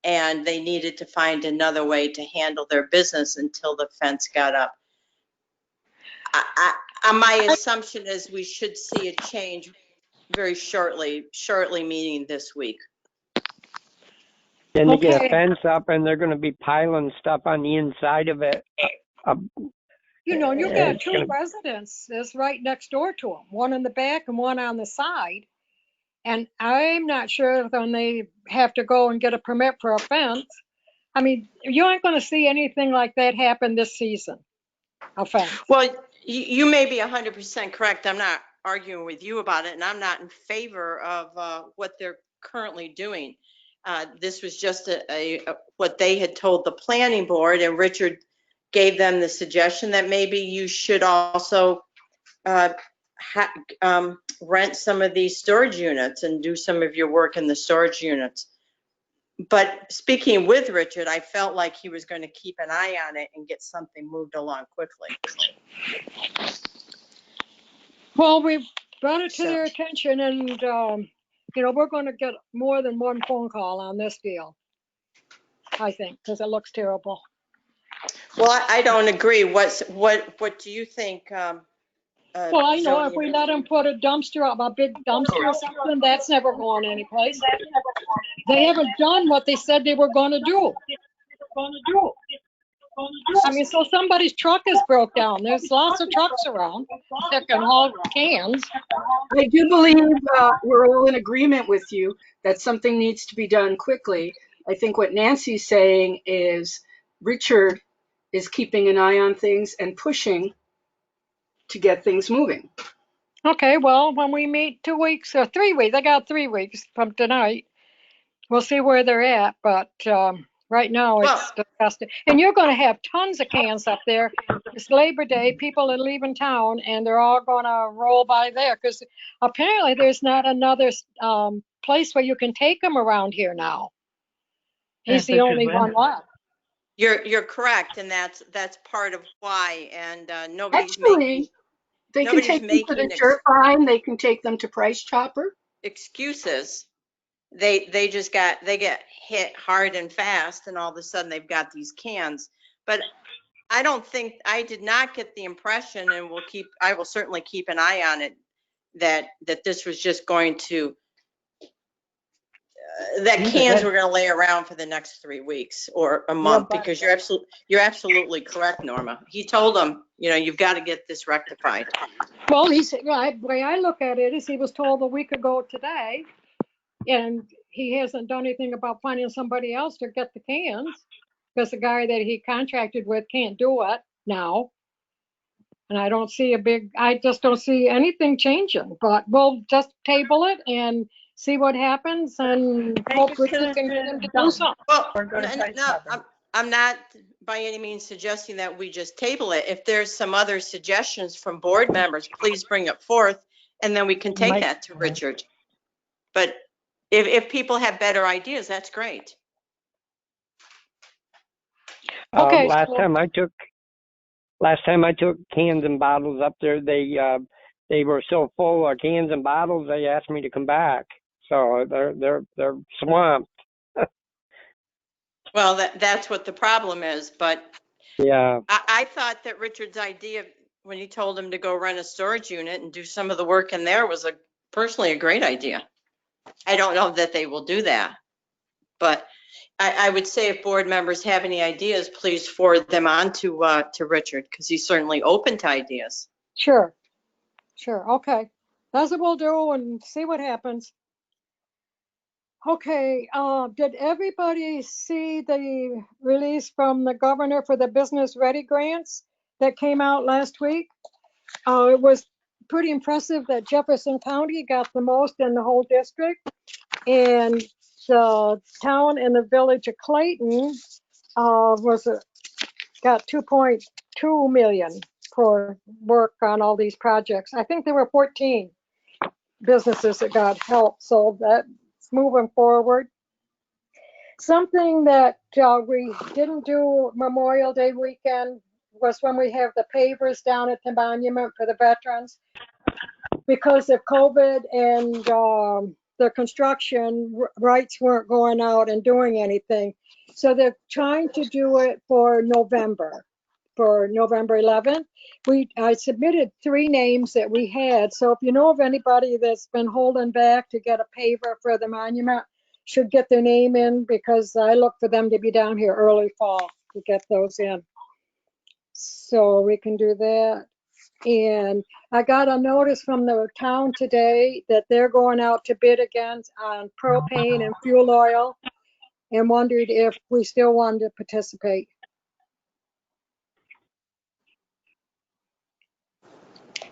and they needed to find another way to handle their business until the fence got up. My assumption is we should see a change very shortly meaning this week. Then they get a Okay. fence up and they're going to be piling stuff on the inside of it. You know, you got It's two gonna- residences right next door to them, one in the back and one on the side. And I'm not sure when they have to go and get a permit for a fence. I mean, you aren't going to see anything like that happen this season, a fence. Well, you may be 100% correct. I'm not arguing with you about it, and I'm not in favor of what they're currently doing. This was just what they had told the planning board, and Richard gave them the suggestion that maybe you should also rent some of these storage units and do some of your work in the storage units. But speaking with Richard, I felt like he was going to keep an eye on it and get something moved along quickly. Well, we've brought it to their attention, and you know, we're going to get more than one phone call on this deal, I think, because it looks terrible. Well, I don't agree. What do you think? Well, I know if Jody? we let them put a dumpster up, a big dumpster or something, that's never going anyplace. They haven't done what they said they were going to do. I mean, so somebody's truck is broke down. There's lots of trucks around that can haul cans. I do believe we're all in agreement with you that something needs to be done quickly. I think what Nancy's saying is Richard is keeping an eye on things and pushing to get things moving. Okay, well, when we meet 2 weeks or 3 weeks, I got 3 weeks from tonight. We'll see where they're at, but right now it's disgusting. And you're going to have tons of cans up there. It's Labor Day. People are leaving town, and they're all going to roll by there because apparently there's not another place where you can take them around here now. He's the only one left. You're correct, and that's part of why. And nobody's Actually, they can nobody's take them to making the dirt line. They can take them to Price Chopper. excuses. They get hit hard and fast, and all of a sudden they've got these cans. But I did not get the impression, and I will certainly keep an eye on it, that this was just going to that cans were going to lay around for the next 3 weeks or a month, because you're absolutely correct, Norma. He told them, you know, you've got to get this rectified. Well, he said, the way I look at it is he was told a week ago today, and he hasn't done anything about finding somebody else to get the cans because the guy that he contracted with can't do it now. And I just don't see anything changing, but we'll just table it and see what happens and hope Richard can get him to do something. Well, no, I'm not by any means suggesting that we just table it. If there's some other suggestions from board members, please bring it forth, and then we can take that to Richard. But if people have better ideas, that's great. Okay. Last time I took cans and bottles up there, they were so full of cans and bottles they asked me to come back. So they're swamped. Well, that's what the problem is. But yeah, I thought that Richard's idea when he told him to go rent a storage unit and do some of the work in there was personally a great idea. I don't know that they will do that, but I would say if board members have any ideas, please forward them on to Richard, because he's certainly open to ideas. Sure. Okay. That's what we'll do and see what happens. Okay. Did everybody see the release from the governor for the Business Ready grants that came out last week? It was pretty impressive that Jefferson County got the most in the whole district, and the town and the village of Clayton was got 2.2 million for work on all these projects. I think there were 14 businesses that got help, so that's moving forward. Something that we didn't do Memorial Day weekend was when we have the pavers down at the monument for the veterans. Because of COVID and the construction rights weren't going out and doing anything. So they're trying to do it for November 11th. I submitted 3 names that we had. So if you know of anybody that's been holding back to get a paver for the monument, should get their name in, because I look for them to be down here early fall to get those in. So we can do that. And I got a notice from the town today that they're going out to bid again on propane and fuel oil, and wondered if we still wanted to participate.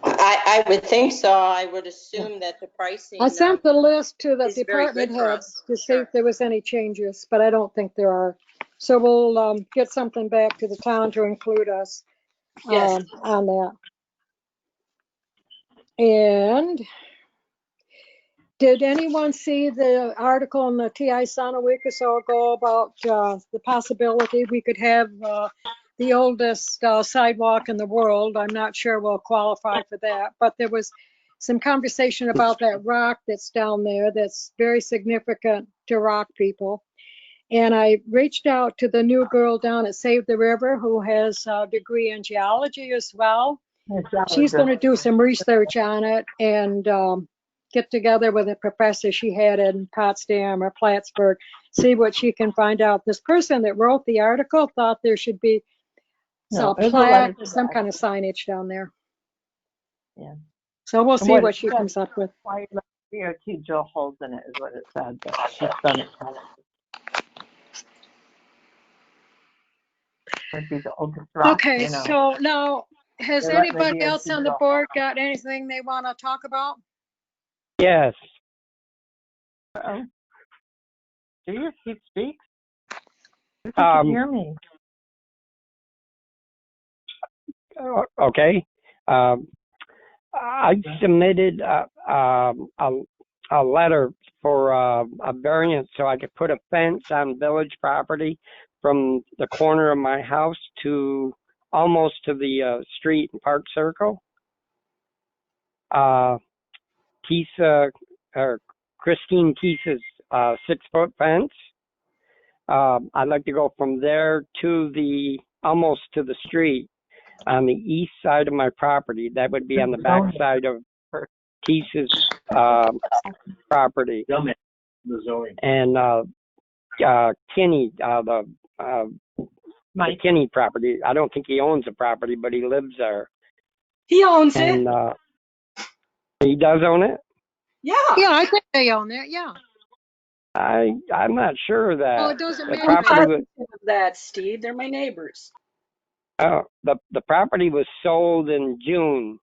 I would think so. I would assume that the pricing. I sent the list to the is very department good for heads us. to see if there was any changes, but I don't think there are. So we'll get something back to the town to include us Yes. on that. And did anyone see the article in the TI Sun a week or so ago about the possibility we could have the oldest sidewalk in the world? I'm not sure we'll qualify for that, but there was some conversation about that rock that's down there that's very significant to rock people. And I reached out to the new girl down at Save the River who has a degree in geology as well. She's going to do some research on it and get together with a professor she had in Potsdam or Plattsburgh, see what she can find out. This person that wrote the article thought there should be some plaque or some kind of signage down there. Yeah. So we'll see what she comes up with. Why DOT drill holes in it is what it said, but she's done it. Would be the oldest rock, Okay, you know. so now, has They're letting the anybody else DOT on the drill. board got anything they want to talk about? Yes. Uh-oh. Do you speak? You can hear me. Okay. I submitted a letter for a variance so I could put a fence on village property from the corner of my house to almost to the street and park circle. Christine Keese's 6-foot fence. I'd like to go from there to almost to the street on the east side of my property. That would be on the back side of Keese's property. And Kenny, the Kenny property. I don't think he owns the property, but he lives there. He owns And it. he does own it? Yeah. Yeah, I think they own it, yeah. I'm not sure that. Well, it doesn't the matter. property was, That, Steve. They're my neighbors. the property was sold in June,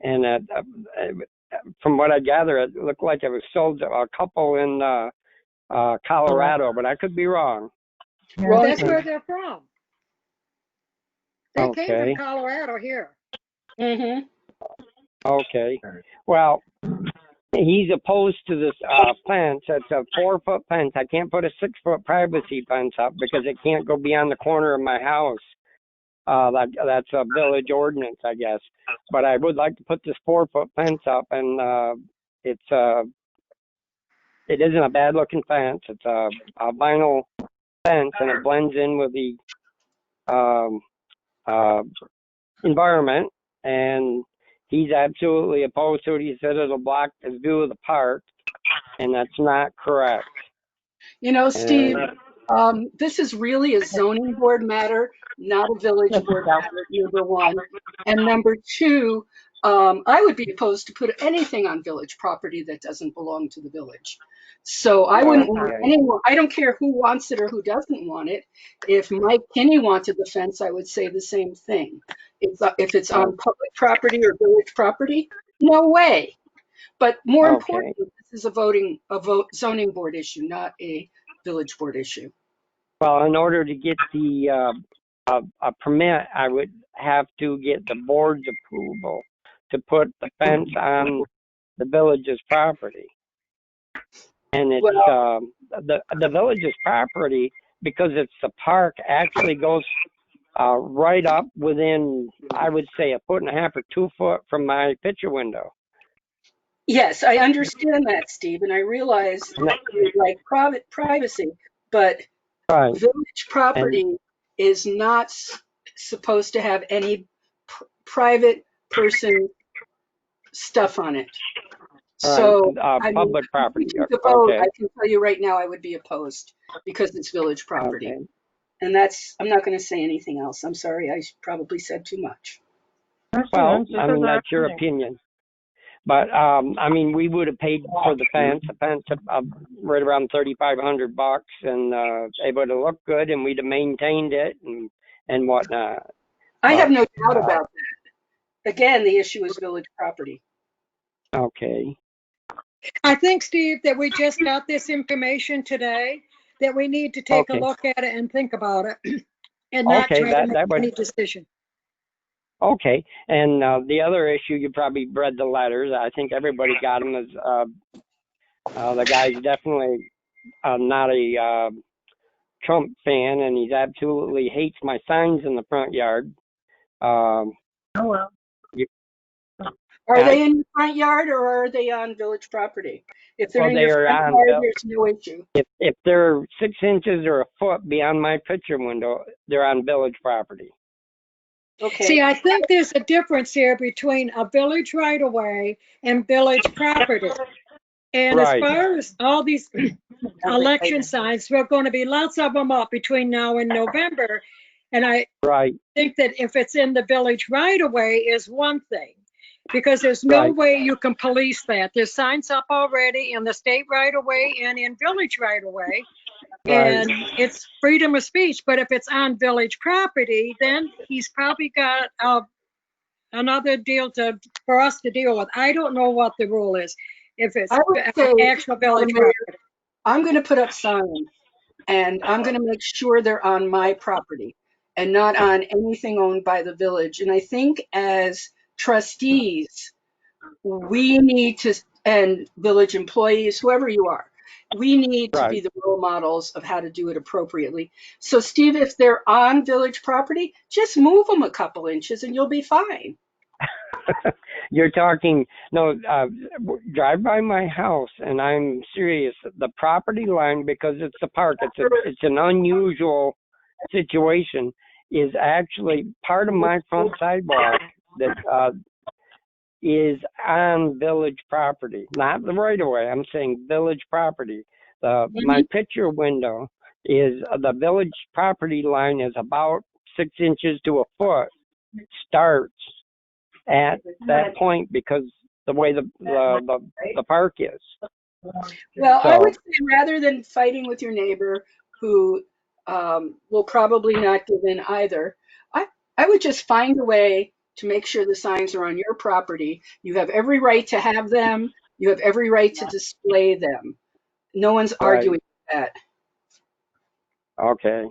and from what I gather, it looked like it was sold to a couple in Colorado, but I could be wrong. That's where they're from. They came Okay. from Colorado here. Mm-hmm. Okay. Well, he's opposed to this fence. It's a 4-foot fence. I can't put a 6-foot privacy fence up because it can't go beyond the corner of my house. That's a village ordinance, I guess. But I would like to put this 4-foot fence up, and it isn't a bad looking fence. It's a vinyl fence, and it blends in with the environment. And he's absolutely opposed to it. He said it'll block his view of the park, and that's not correct. You know, Steve, this is really a zoning board matter, not a village board matter, number one. And number two, I would be opposed to put anything on village property that doesn't belong to the village. So I wouldn't want anyone, I don't care who wants it or who doesn't want it. If Mike Kinney wanted the fence, I would say the same thing. If it's on public property or village property, no way. But more importantly, this is a zoning board issue, not a village board issue. Well, in order to get the a permit, I would have to get the board's approval to put the fence on the village's property. And it's Well, the village's property, because it's the park, actually goes right up within, I would say, 1.5 or 2 foot from my picture window. yes, I understand that, Steve, and I realize you like privacy, but Right. village And property is not supposed to have any private person stuff on it. right, So, I mean, public if we property. took a vote, Okay. I can tell you right now I would be opposed because it's village property. Okay. And I'm not going to say anything else. I'm sorry, I probably said too much. Well, I mean, that's your opinion. But I mean, we would have paid for the fence. The fence right around $3,500, and it would have looked good, and we'd have maintained it and whatnot. I have But no doubt about that. Again, the issue is village property. okay. I think, Steve, that we just got this information today, that we need to take a Okay. look at it and think about it and not Okay. try to make That would. any decision. Okay. And the other issue, you probably read the letters. I think everybody got them. Is the guy's definitely not a Trump fan, and he absolutely hates my signs in the front yard. Um, Oh, well. you, Are I, they in your front yard or are they on village property? If they're well, in they your are front on. yard, there's no issue. If they're 6 inches or a foot beyond my picture window, they're on village property. See, Okay. I think there's a difference here between a village right of way and village property. And as Right. far as all these election signs, we're going to be lots of them up between now and November. And I Right. think that if it's in the village right of way is one thing, because there's no Right. way you can police that. There's signs up already in the state right of way and in village right of way. Right. And it's freedom of speech. But if it's on village property, then he's probably got another deal for us to deal with. I don't know what the rule is. If it's I would say, actual village Mayor, property. I'm going to put up signs and I'm going to make sure they're on my property and not on anything owned by the village. And I think as trustees, we need to, and village employees, whoever you are, we need to be Right. the role models of how to do it appropriately. So, Steve, if they're on village property, just move them a couple inches and you'll be fine. You're talking, no, drive by my house, and I'm serious. The property line, because it's a park, it's an unusual situation, is actually part of my front sidewalk that is on village property, not the right of way. I'm saying village property. My picture window is the village property line is about 6 inches to a foot. Starts at that point because the way the park is. Well, So, I would say rather than fighting with your neighbor who will probably not give in either, I would just find a way to make sure the signs are on your property. You have every right to have them. You have every right to display them. No one's right. arguing that. Okay.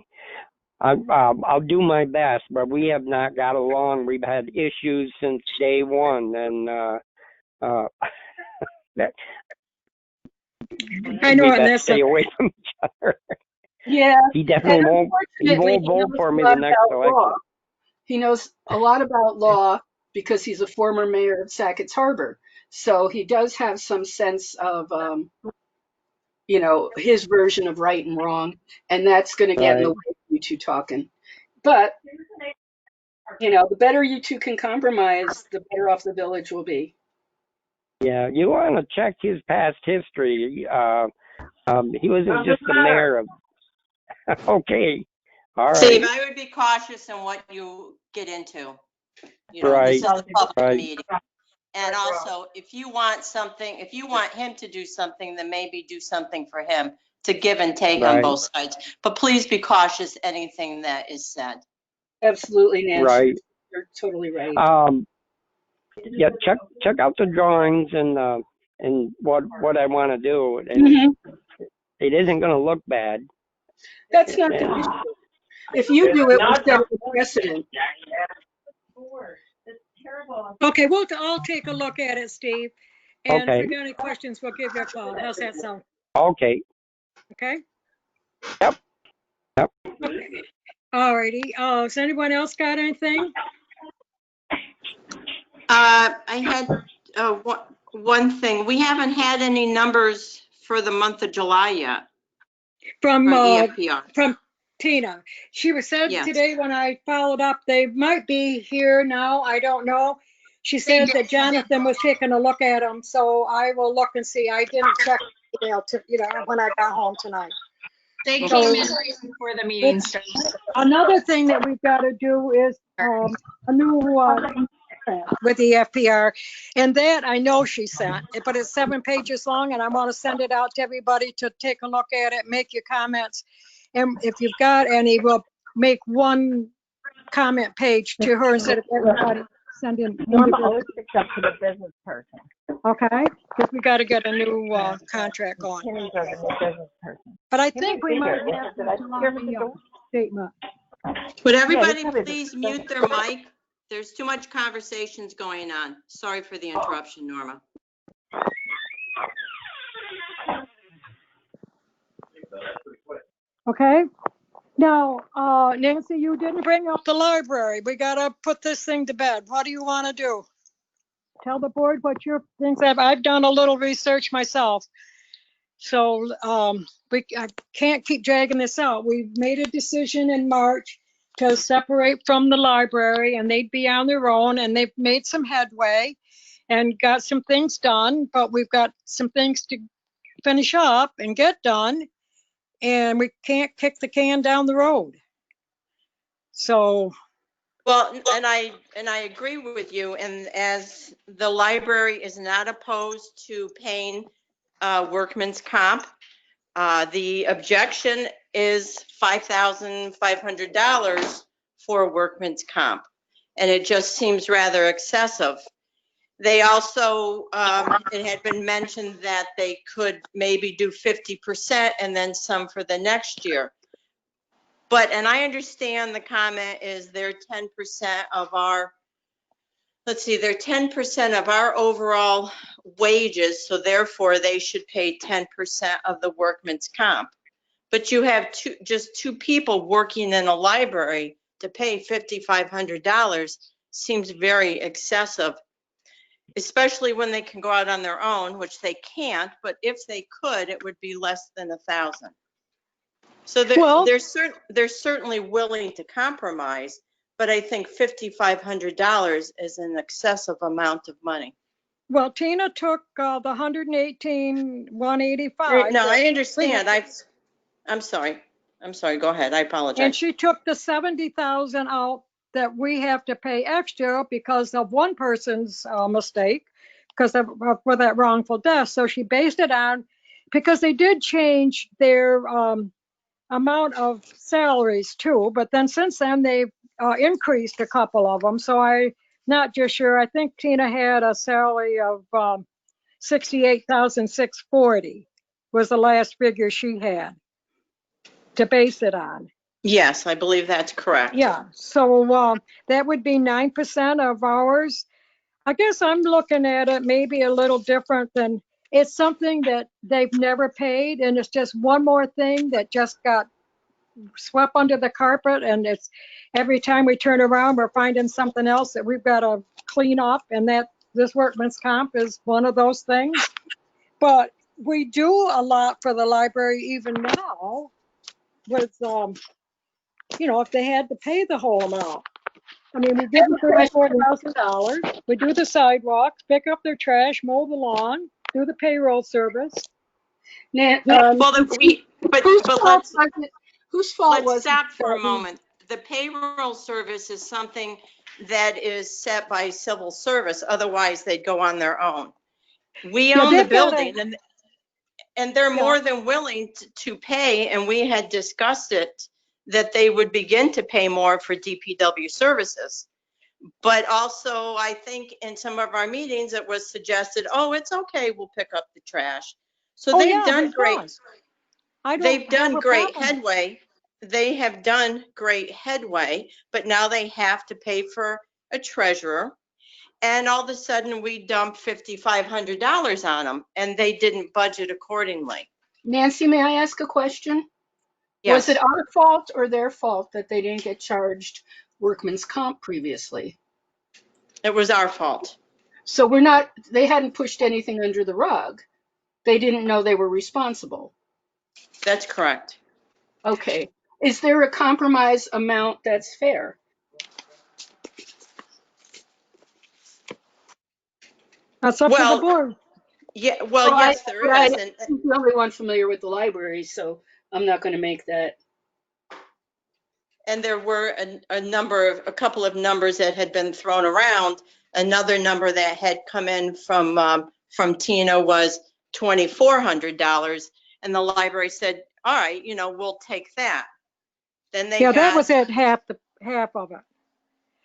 I'll do my best, but we have not got along. We've had issues since day one, and that I know, we and better that's stay away from each other. Yeah, He and definitely won't. He unfortunately, won't he vote knows for a me lot the next about law. election. He knows a lot about law because he's a former mayor of Sackett's Harbor. So he does have some sense of, his version of right and wrong, and that's going to get in the Right. way of you two talking. But, the better you two can compromise, the better off the village will be. Yeah. You want to check his past history. He wasn't just the mayor of. Okay. All right. Steve, I would be cautious in what you get into. This is a public Right. meeting. And also, if you want him to do something, then maybe do something for him to give and take on Right. both sides. But please be cautious anything that is said. Absolutely, Nancy. Right. You're totally right. Yeah. Check out the drawings and what I want to do, and it isn't going to look bad. That's not the And- issue. If you do it, we'll set a precedent. Okay, I'll take a look at it, Steve. And if Okay. we got any questions, we'll give you a call. How's that sound? Okay. Okay? Yep. Yep. Okay. All righty. Has anyone else got anything? I had one thing. We haven't had any numbers for the month of July yet From from EFPR. from Tina. She was said Yes. today when I followed up, they might be here now. I don't know. She said that Jonathan was taking a look at them, so I will look and see. I didn't check the email when I got home tonight. They So came in right before the meeting started. another thing that we've got to do is a new with the FPR, and that I know she sent, but it's 7 pages long, and I want to send it out to everybody to take a look at it, make your comments, and if you've got any, we'll make one comment page to her instead of everybody sending. Norma always picks up to the business person. Okay, because we got to get a new contract going. Kenny's a new business person. But I think we might have Did I hear him at the the door? statement. Would everybody probably please the- mute their mic? There's too much conversations going on. Sorry for the interruption, Norma. Okay. Now, Nancy, you didn't bring up the library. We got to put this thing to bed. What do you want to do? Tell the board what your things have. I've done a little research myself. So I can't keep dragging this out. We made a decision in March to separate from the library, and they'd be on their own, and they've made some headway and got some things done, but we've got some things to finish up and get done, and we can't kick the can down the road. So, Well, and I agree with you. And as the library is not opposed to paying workman's comp, the objection is $5,500 for workman's comp, and it just seems rather excessive. They also, it had been mentioned that they could maybe do 50% and then some for the next year. But, and I understand the comment is they're 10% of our, let's see, they're 10% of our overall wages, so therefore they should pay 10% of the workman's comp. But you have just two people working in a library to pay $5,500 seems very excessive, especially when they can go out on their own, which they can't, but if they could, it would be less than $1,000. So they're certainly willing to compromise, but I think $5,500 is an excessive amount of money. well, Tina took the 118,185. No, I understand. I'm sorry. Go ahead. I apologize. And she took the 70,000 out that we have to pay extra because of one person's mistake, because of for that wrongful death. So she based it on, because they did change their amount of salaries too, but then since then they've increased a couple of them. So I'm not just sure. I think Tina had a salary of 68,640 was the last figure she had to base it on. Yes, I believe that's correct. Yeah, so that would be 9% of ours. I guess I'm looking at it maybe a little different than, it's something that they've never paid, and it's just one more thing that just got swept under the carpet, and it's every time we turn around, we're finding something else that we've got to clean up, and that this workman's comp is one of those things. But we do a lot for the library even now with, if they had to pay the whole amount. I mean, we give them $34,000. We do the sidewalks, pick up their trash, mow the lawn, do the payroll service. Whose fault was it? Let's stop for a moment. The payroll service is something that is set by civil service. Otherwise, they'd go on their own. We own the building, and they're more than willing to pay, and we had discussed it, that they would begin to pay more for DPW services. But also, I think in some of our meetings, it was suggested, oh, it's okay, we'll pick up the trash. So they've done great. They've done great headway. they have done great headway, but now they have to pay for a treasurer. And all of a sudden we dump $5,500 on them and they didn't budget accordingly. Nancy, may I ask a question? Was it Yes, our fault or their fault that they didn't get charged workman's comp previously? it was our fault. So they hadn't pushed anything under the rug. They didn't know they were responsible. That's correct. Okay. Is there a compromise amount that's fair? That's up to the Well, board. yeah, well, Well, yes, there is. And I'm the only one familiar with the library, so I'm not going to make that. and there were a couple of numbers that had been thrown around. Another number that had come in from Tina was $2,400, and the library said, "All right, we'll take that." Then they Yeah, got that was at half of it.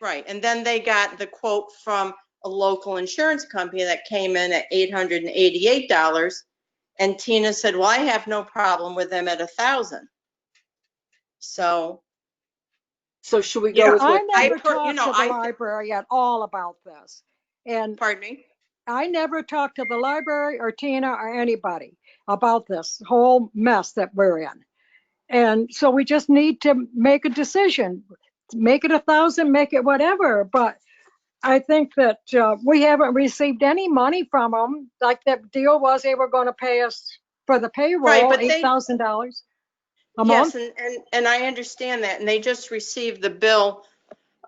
right, and then they got the quote from a local insurance company that came in at $888, and Tina said, "Well, I have no problem with them at $1,000." So should we go with I what? never talked to the library at all about this. And pardon me? I never talked to the library or Tina or anybody about this whole mess that we're in. And so we just need to make a decision. Make it 1,000, make it whatever. But I think that we haven't received any money from them. Like that deal was they were going to pay us for the payroll, Right, but $8,000 a yes, month. and I understand that. And they just received the bill,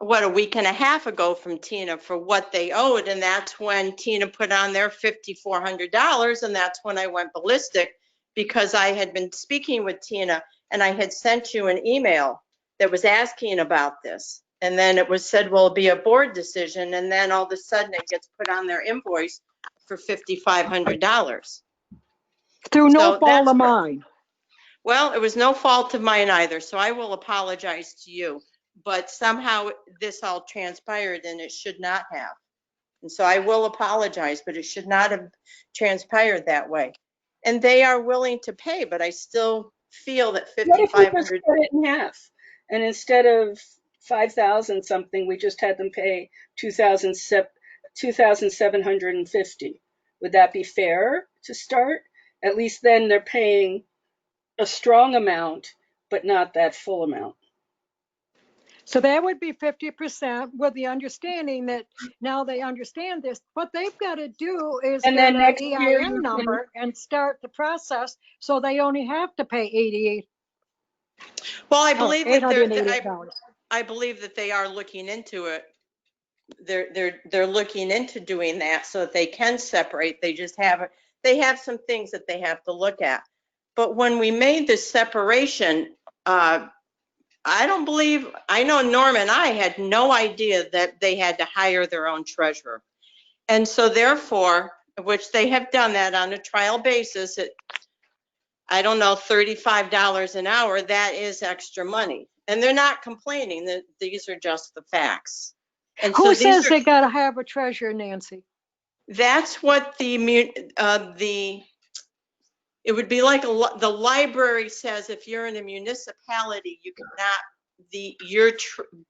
a week and a half ago from Tina for what they owed. And that's when Tina put on their $5,400. And that's when I went ballistic, because I had been speaking with Tina and I had sent you an email that was asking about this. And then it was said, well, it'll be a board decision. And then all of a sudden it gets put on their invoice for $5,500. Through no So fault of mine. well, it was no fault of mine either, so I will apologize to you. But somehow this all transpired and it should not have. And so I will apologize, but it should not have transpired that way. And they are willing to pay, but I still feel that What if we just 5,500. cut it in half? And instead of 5,000 something, we just had them pay 2,750. Would that be fair to start? At least then they're paying a strong amount, but not that full amount. So that would be 50% with the understanding that now they understand this. What they've got to do is And get then an next year EIN number and start the process so they only have to pay $88. Well, I believe that $888. I believe that they are looking into it. They're looking into doing that so that they can separate. They have some things that they have to look at. But when we made this separation, I know Norm and I had no idea that they had to hire their own treasurer. And so therefore, which they have done that on a trial basis at, I don't know, $35 an hour, that is extra money. And they're not complaining, that these are just the facts. And Who says they got to have a treasurer, Nancy? That's what it would be like the library says, if you're in a municipality, you cannot, your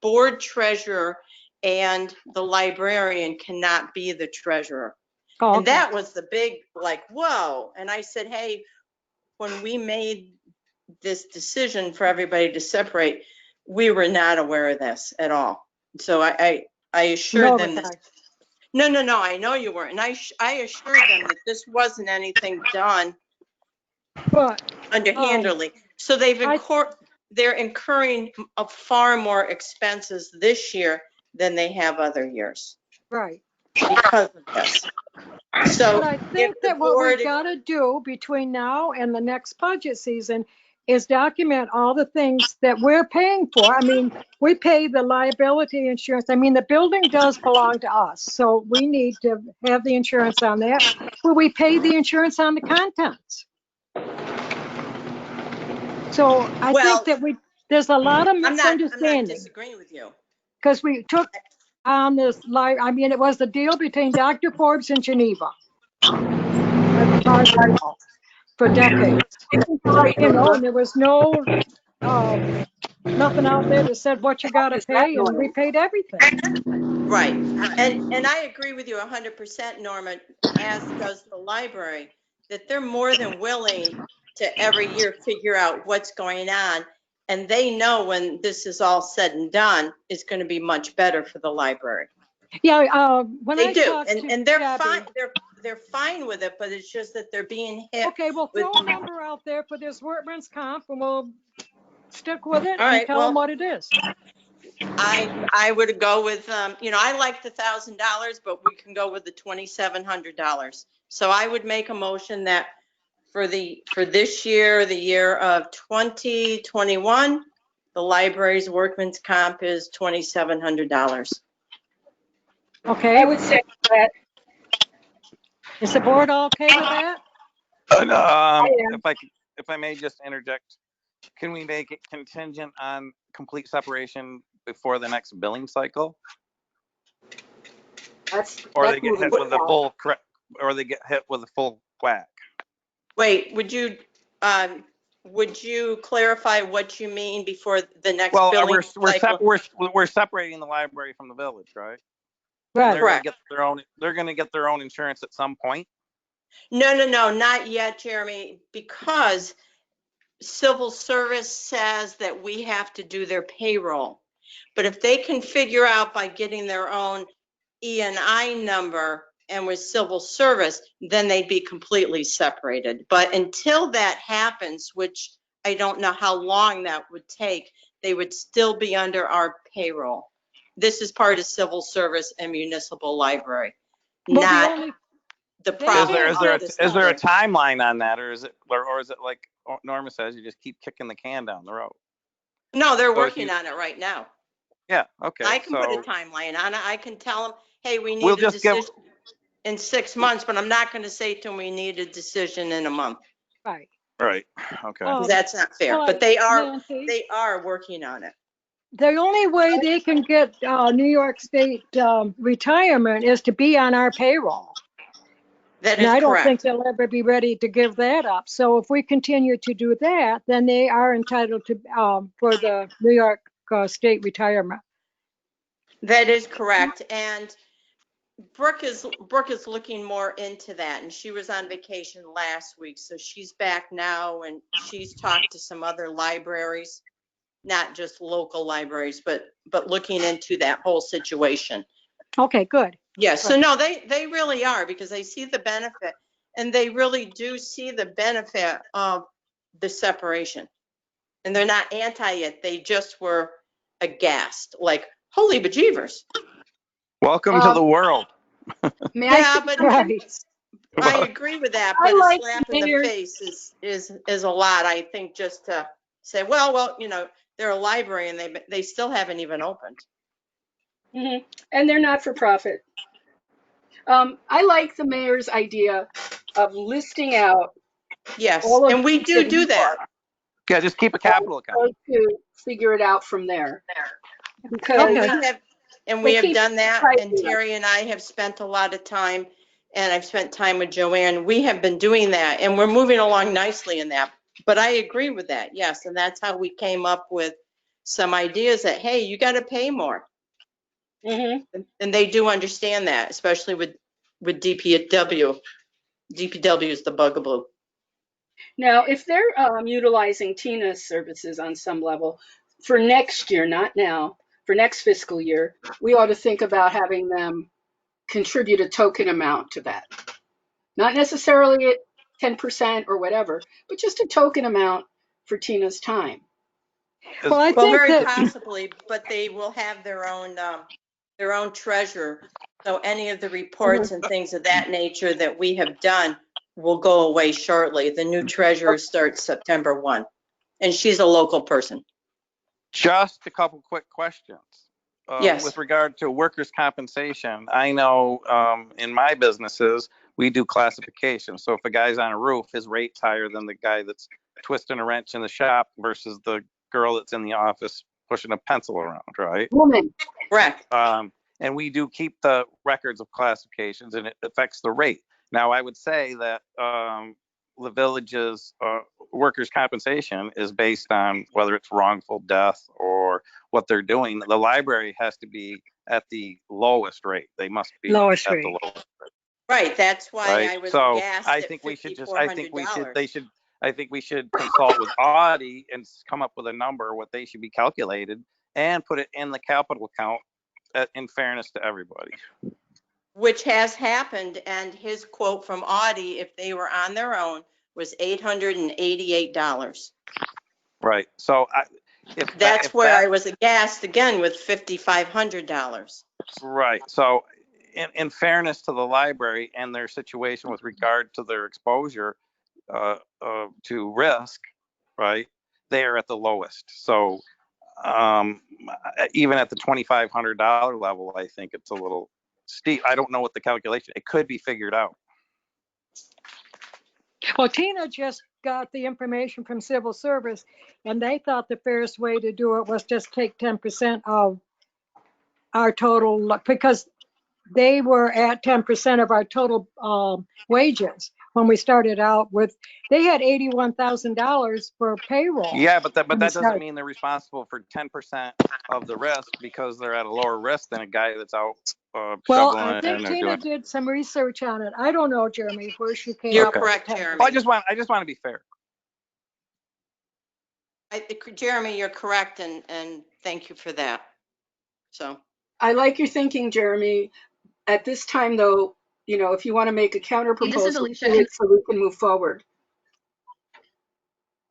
board treasurer and the librarian cannot be the treasurer. Oh, and that was the big, like, whoa. And I said, hey, when we made this decision for everybody to separate, we were not aware of this at all. So I assured them this. No, I know you weren't. And I assured them that this wasn't anything done underhandedly. So they're incurring far more expenses this year than they have other years. Right. Because of this. So but I think that what we've got to do between now and the next budget season is document all the things that we're paying for. I mean, we pay the liability insurance. I mean, the building does belong to us, so we need to have the insurance on that. But we pay the insurance on the contents. So I think that there's a lot of misunderstanding. I'm not disagreeing with you. Because we took on this, I mean, it was the deal between Dr. Forbes and Geneva for decades. And there was no nothing out there that said what you gotta Is that pay, and we normal? paid everything. Right. And I agree with you 100%, Norma, as does the library, that they're more than willing to every year figure out what's going on. And they know when this is all said and done, it's going to be much better for the library. Yeah, when They I do. talked to And they're Debbie, fine. They're fine with it, but it's just that they're being hit okay, well, with. throw a number out there for this workman's comp, and we'll stick with it All and right. tell them Well, what it is. I would go with, I like the $1,000, but we can go with the $2,700. So I would make a motion that for this year, the year of 2021, the library's workman's comp is $2,700. Okay, I would say that. is the board okay with that? If I may just interject, can we make it contingent on complete separation before the next billing cycle? Or they get hit with a full correct, or they get hit with a full whack. Wait, would you clarify what you mean before the next Well, billing cycle? we're separating the library from the village, right? Right. Correct. They're going to get their own insurance at some point. No, not yet, Jeremy, because civil service says that we have to do their payroll. But if they can figure out by getting their own E&I number and with civil service, then they'd be completely separated. But until that happens, which I don't know how long that would take, they would still be under our payroll. This is part of civil service and municipal library, Well, not the problem. Is there a timeline on that, or is it like Norma says, you just keep kicking the can down the road? No, they're working on it right now. Yeah, okay. I can put a timeline on it. I can tell them, hey, we need a decision in 6 months, but I'm not going to say to them we need a decision in a month. Right. Right. Okay. That's not fair. Well, But they are Nancy, working on it. the only way they can get New York State retirement is to be on our payroll. That And is I don't think correct. they'll ever be ready to give that up. So if we continue to do that, then they are entitled to for the New York State retirement. That is correct. And Brooke is looking more into that, and she was on vacation last week, so she's back now, and she's talked to some other libraries, not just local libraries, but looking into that whole situation. Okay, good. Yeah, so no, they really are, because they see the benefit, and they really do see the benefit of the separation. And they're not anti it, they just were aghast, like, holy bejeevers. Welcome to the world. Yeah, but I agree with that, but a slap in the Mayor. face is a lot, I think, just to say, well, they're a library and they still haven't even opened. Mm-hmm. And they're not for profit. I like the mayor's idea of listing out. Yes, all of and we the things do that. Yeah, just keep a capital account. To figure it out from there. And Because we have done that, and Terry and I have spent a lot of time, and I've spent time with Joanne. We have been doing that, and we're moving along nicely in that. But I agree with that, yes, and that's how we came up with some ideas that, hey, you got to pay more. Mm-hmm. And they do understand that, especially with DPW. DPW is the bugaboo. Now, if they're utilizing Tina's services on some level for next year, not now, for next fiscal year, we ought to think about having them contribute a token amount to that. Not necessarily at 10% or whatever, but just a token amount for Tina's time. Well, I think very possibly, but they will have their own treasurer. So any of the reports and things of that nature that we have done will go away shortly. The new treasurer starts September 1, and she's a local person. Just a couple quick questions. Yes. With regard to workers' compensation, I know in my businesses, we do classification. So if a guy's on a roof, his rate's higher than the guy that's twisting a wrench in the shop versus the girl that's in the office pushing a pencil around, right? Woman. Correct. And we do keep the records of classifications, and it affects the rate. Now, I would say that the village's workers' compensation is based on whether it's wrongful death or what they're doing. The library has to be at the lowest rate. They must be Lowest at rate. the lowest rate, Right, that's why right? I was So gassed I at think we should just, $5,400. I think we should consult with Audie and come up with a number, what they should be calculated, and put it in the capital account in fairness to everybody. Which has happened, and his quote from Audie, if they were on their own, was $888. Right. So That's where I was aghast again with $5,500. right. So in fairness to the library and their situation with regard to their exposure to risk, right, they are at the lowest. So even at the $2,500 level, I think it's a little steep. I don't know what the calculation, it could be figured out. Well, Tina just got the information from civil service, and they thought the fairest way to do it was just take 10% of our total, because they were at 10% of our total wages when we started out with. They had $81,000 for payroll. Yeah, but that doesn't mean they're responsible for 10% of the risk, because they're at a lower risk than a guy that's out Well, shoveling I think or Tina doing. did some research on it. I don't know, Jeremy, where she came You're up correct, with 10%. Jeremy. Well, I just want to be fair. Jeremy, you're correct, and thank you for that. So I like your thinking, Jeremy. At this time, though, you know, if you want to make a counter This is proposal, Alicia. do it so we can move forward.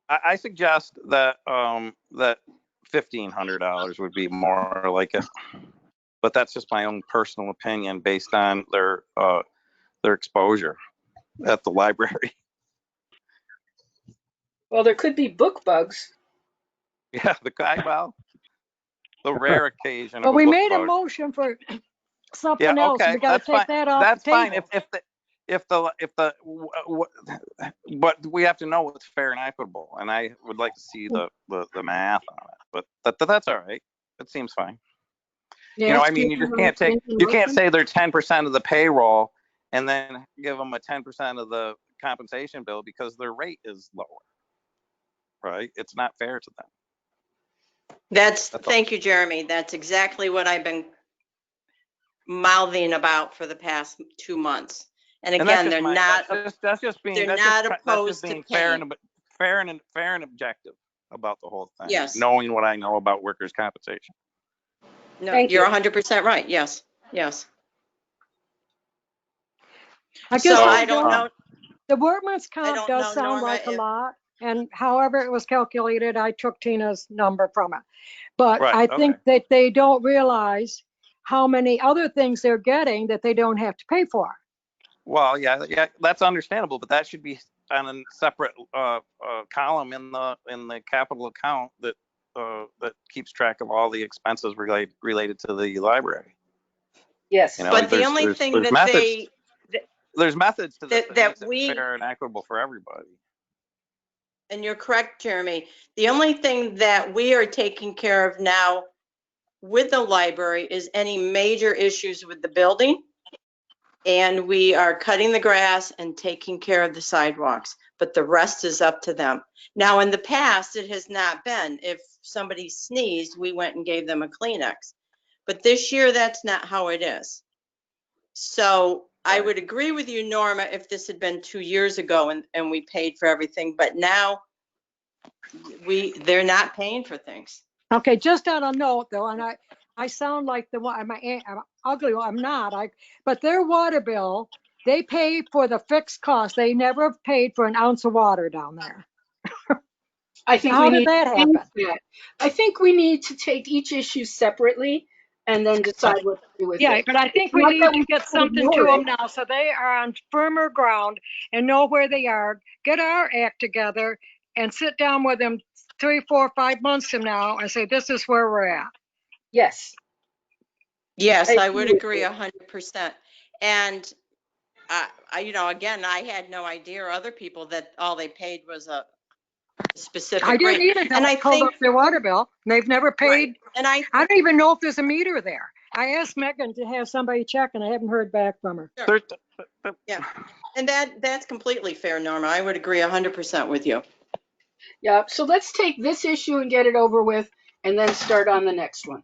I suggest that that $1,500 would be more like it, but that's just my own personal opinion based on their exposure at the library. Well, there could be book bugs. Yeah, the rare occasion of But a we book made a bug. motion for something Yeah, else. okay, We got to that's fine. take that off That's the fine. table. But we have to know what's fair and equitable, and I would like to see the math on it. But that's all right. It seems fine. Yes, You know, I mean, you just can't say they're 10% of the payroll and then give them a 10% of the compensation bill because their rate is lower, right? It's not fair to them. thank you, Jeremy. That's exactly what I've been mouthing about for the past 2 months. And again, that's just being opposed to fair paying. fair and objective about the whole thing. Yes. Knowing what I know about workers' compensation. No, Thank you're you. 100% right. Yes, yes. I guess So I don't know. the workman's comp don't does know, sound Norma, like a if- lot, and however it was calculated, I took Tina's number from it. But Right, I think that they don't realize how many other things they're getting that they don't have to pay for. Well, yeah, that's understandable, but that should be on a separate column in the capital account that keeps track of all the expenses related to the library. Yes. You know, But the only thing there's that methods. There's methods to this that makes it we- fair and equitable for everybody. and you're correct, Jeremy. The only thing that we are taking care of now with the library is any major issues with the building. And we are cutting the grass and taking care of the sidewalks, but the rest is up to them. Now, in the past, it has not been. If somebody sneezed, we went and gave them a Kleenex. But this year, that's not how it is. So I would agree with you, Norma, if this had been 2 years ago and we paid for everything, but now they're not paying for things. Okay, just on a note though, and I sound like the one, I'm ugly, I'm not, but their water bill, they pay for the fixed cost. They never paid for an ounce of water down there. I think How we did need that to happen? change that. I think we need to take each issue separately and then decide what to do with Yeah, it. but I think It's we not need that to we get should something to ignore them it. now, so they are on firmer ground and know where they are. Get our act together and sit down with them 3, 4, 5 months from now and say, this is where we're at. Yes. Yes, I I would agree agree with you. 100%. And again, I had no idea, or other people, that all they paid was a specific I didn't rate. even know And I it called think, up their water bill. They've never paid. right, and I don't even know if there's a meter there. I asked Megan to have somebody check and I haven't heard back from her. yeah. And that's completely fair, Norma. I would agree 100% with you. Yeah, so let's take this issue and get it over with and then start on the next one.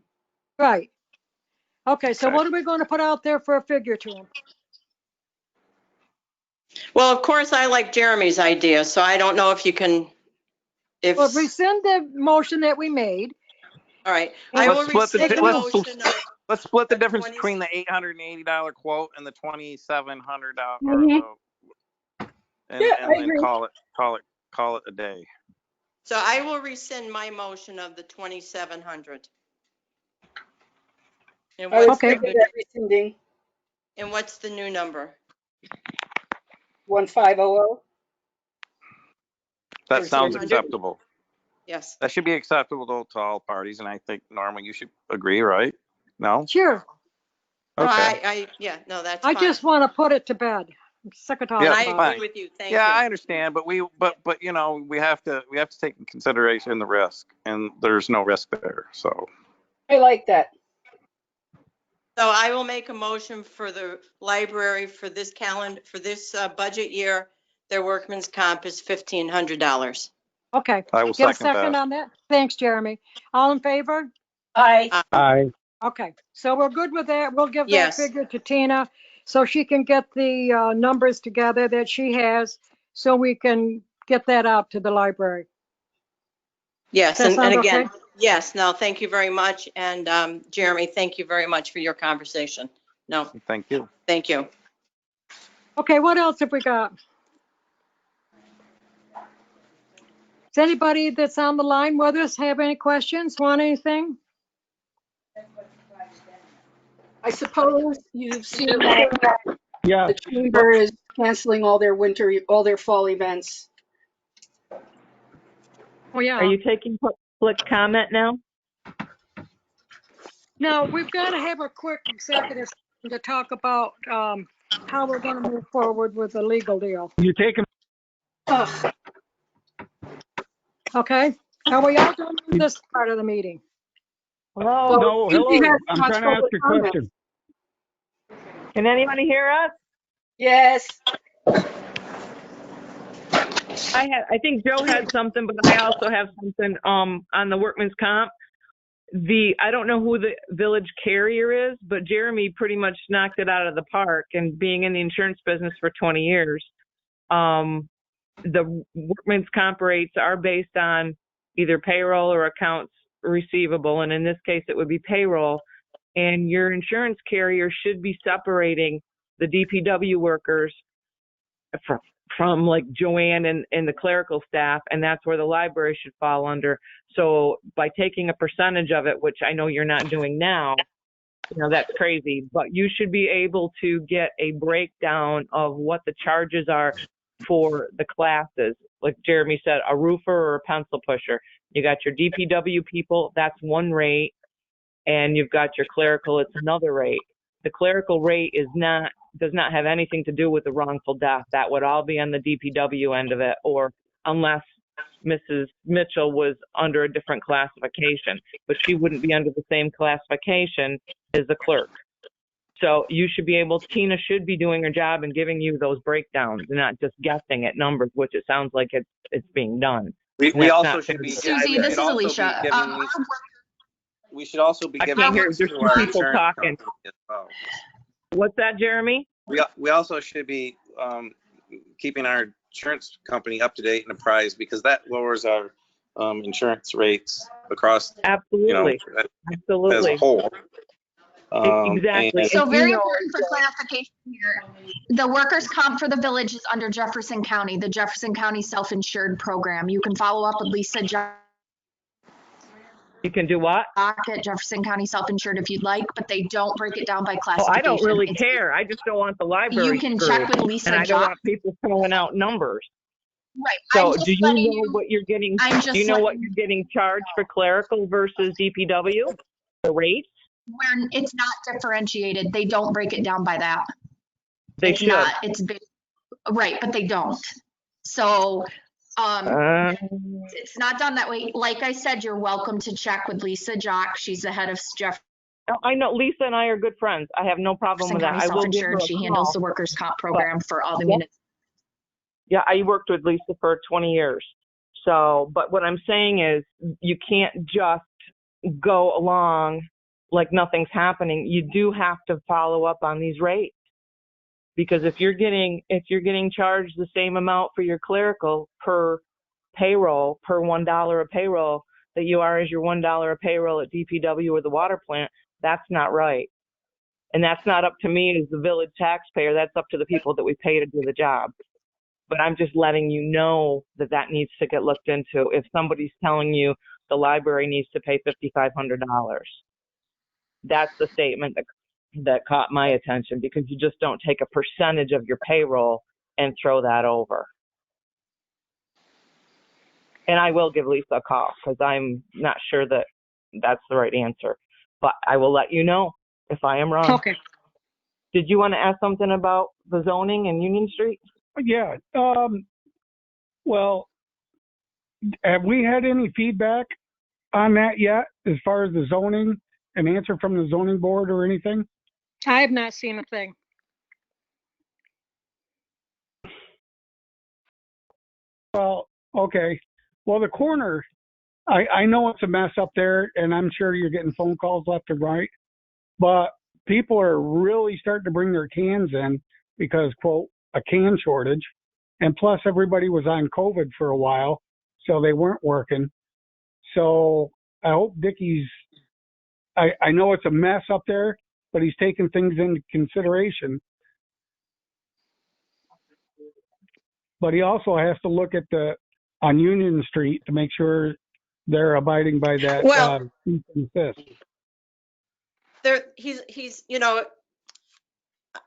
Right. Okay, so Okay. what are we going to put out there for a figure to them? Well, of course, I like Jeremy's idea, so I don't know if you can, Well, rescind the motion that we made. All right. I will rescind the motion of. Let's split the of difference 20 between the $880 quote and the $2,700 and Yeah, I then agree. call it a day. So I will rescind my motion of the 2,700. And I would what's the second that rescinding. and what's the new number? 1500. That Or sounds 600? acceptable. Yes. That should be acceptable to all parties, and I think, Norma, you should agree, right? No? Sure. No, Okay. no, that's I fine. just want to put it to bed. I'm sick of talking Yeah, I about agree it. with you. Thank Yeah, you. I understand, but we you know, we have to take in consideration the risk, and there's no risk there. So I like that. So I will make a motion for the library for this budget year. Their workman's comp is $1,500. Okay. I will Get a second second that. on that? Thanks, Jeremy. All in favor? Aye. Aye. Okay, so we're good with that. We'll give that Yes. figure to Tina so she can get the numbers together that she has so we can get that out to the library. Yes, That and sound again, okay? yes, no, thank you very much. And Jeremy, thank you very much for your conversation. No, Thank you. thank you. Okay, what else have we got? Does anybody that's on the line with us have any questions, want anything? I suppose you've seen that Yeah. the chamber is canceling all their fall events. Oh, yeah. Are you taking public comment now? No, we've got to have a quick executive session to talk about how we're going to move forward with the legal deal. You take him. Ugh. Okay? Are we all done with this part of the meeting? Hello? Well, No, Susie hello. has I'm much trying to ask public a comment. question. Can anybody hear us? Yes. I think Joe had something, but I also have something on the workman's comp. I don't know who the village carrier is, but Jeremy pretty much knocked it out of the park. And being in the insurance business for 20 years, the workman's comp rates are based on either payroll or accounts receivable. And in this case, it would be payroll. And your insurance carrier should be separating the DPW workers from like Joanne and the clerical staff, and that's where the library should fall under. So by taking a percentage of it, which I know you're not doing now, that's crazy, but you should be able to get a breakdown of what the charges are for the classes. Like Jeremy said, a roofer or a pencil pusher. You got your DPW people, that's one rate, and you've got your clerical, it's another rate. The clerical rate does not have anything to do with the wrongful death. That would all be on the DPW end of it, or unless Mrs. Mitchell was under a different classification, but she wouldn't be under the same classification as the clerk. So Tina should be doing her job and giving you those breakdowns and not just guessing at numbers, which it sounds like it's being done. We also should be. Susie, this is Alicia. We should also be I giving can't hear. these There's to two our people insurance talking. company as well. What's that, Jeremy? We also should be keeping our insurance company up to date and apprised, because that lowers our insurance rates across, Absolutely. as a whole. Exactly. So very important for clarification here. The workers' comp for the village is under Jefferson County, the Jefferson County Self-Insured Program. You can follow up with Lisa You can do what? at Jefferson County Self-Insured if you'd like, but they don't break it down by Oh, classification. I don't really care. I just don't want the library You can screwed, check with Lisa and I don't Jock. want people throwing out numbers. Right. So do you know what you're getting? Do you know what letting you're getting charged for clerical versus DPW? The rates? Where it's not differentiated, they don't break it down by that. They It's should. not. It's right, but they don't. So it's not done that way. Like I said, you're welcome to check with Lisa Jock. She's the head of Jefferson I know Lisa and I are good friends. I have no problem with that. County I will give her Self-Insured. a She call. handles the workers' comp program for all the municipalities. Yeah, I worked with Lisa for 20 years. So, but what I'm saying is you can't just go along like nothing's happening. You do have to follow up on these rates. Because if you're getting charged the same amount for your clerical per payroll, per $1 a payroll that you are as your $1 a payroll at DPW or the water plant, that's not right. And that's not up to me as the village taxpayer. That's up to the people that we pay to do the job. But I'm just letting you know that that needs to get looked into. If somebody's telling you the library needs to pay $5,500, that's the statement that caught my attention, because you just don't take a percentage of your payroll and throw that over. And I will give Lisa a call because I'm not sure that that's the right answer. But I will let you know if I am wrong. Okay. Did you want to ask something about the zoning in Union Street? Yeah. Well, have we had any feedback on that yet, as far as the zoning, an answer from the zoning board or anything? I have not seen a thing. Well, okay. Well, the corner, I know it's a mess up there, and I'm sure you're getting phone calls left and right, but people are really starting to bring their cans in because, quote, a can shortage. And plus, everybody was on COVID for a while, so they weren't working. So I hope Dickie's, I know it's a mess up there, but he's taking things into consideration. But he also has to look at on Union Street to make sure they're abiding by that. Well, cease and desist. he's,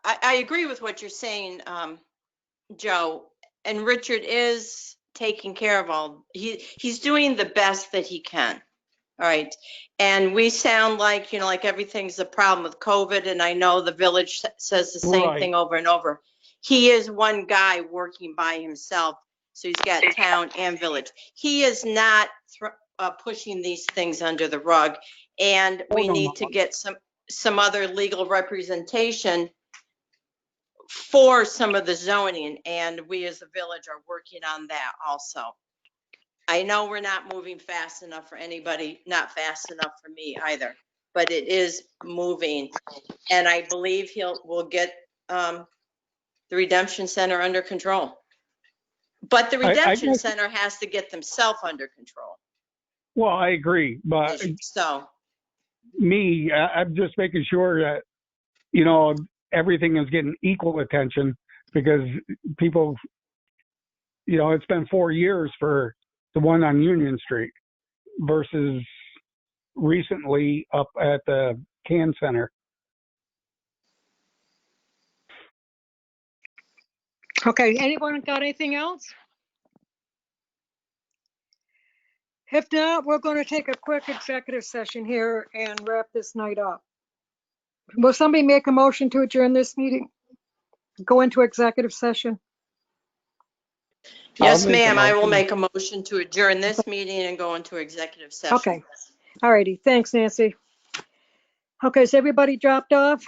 I agree with what you're saying, Joe, and Richard is taking care of he's doing the best that he can. All right. And we sound like, like everything's a problem with COVID. And I know the village says the same thing over and over. He is one guy working by himself. So he's got town and village. He is not pushing these things under the rug. And we need to get some other legal representation for some of the zoning. And we as a village are working on that also. I know we're not moving fast enough for anybody, not fast enough for me either, but it is moving. And I believe we'll get the Redemption Center under control. But the Redemption Center has to get themselves under control. Well, I agree, but so I'm just making sure that, everything is getting equal attention, because people, it's been 4 years for the one on Union Street versus recently up at the Can Center. Okay, anyone got anything else? If not, we're going to take a quick executive session here and wrap this night up. Will somebody make a motion to adjourn this meeting? Go into executive session? Yes, ma'am. I will make a motion to adjourn this meeting and go into executive session. Okay. All righty. Thanks, Nancy. Okay, is everybody dropped off?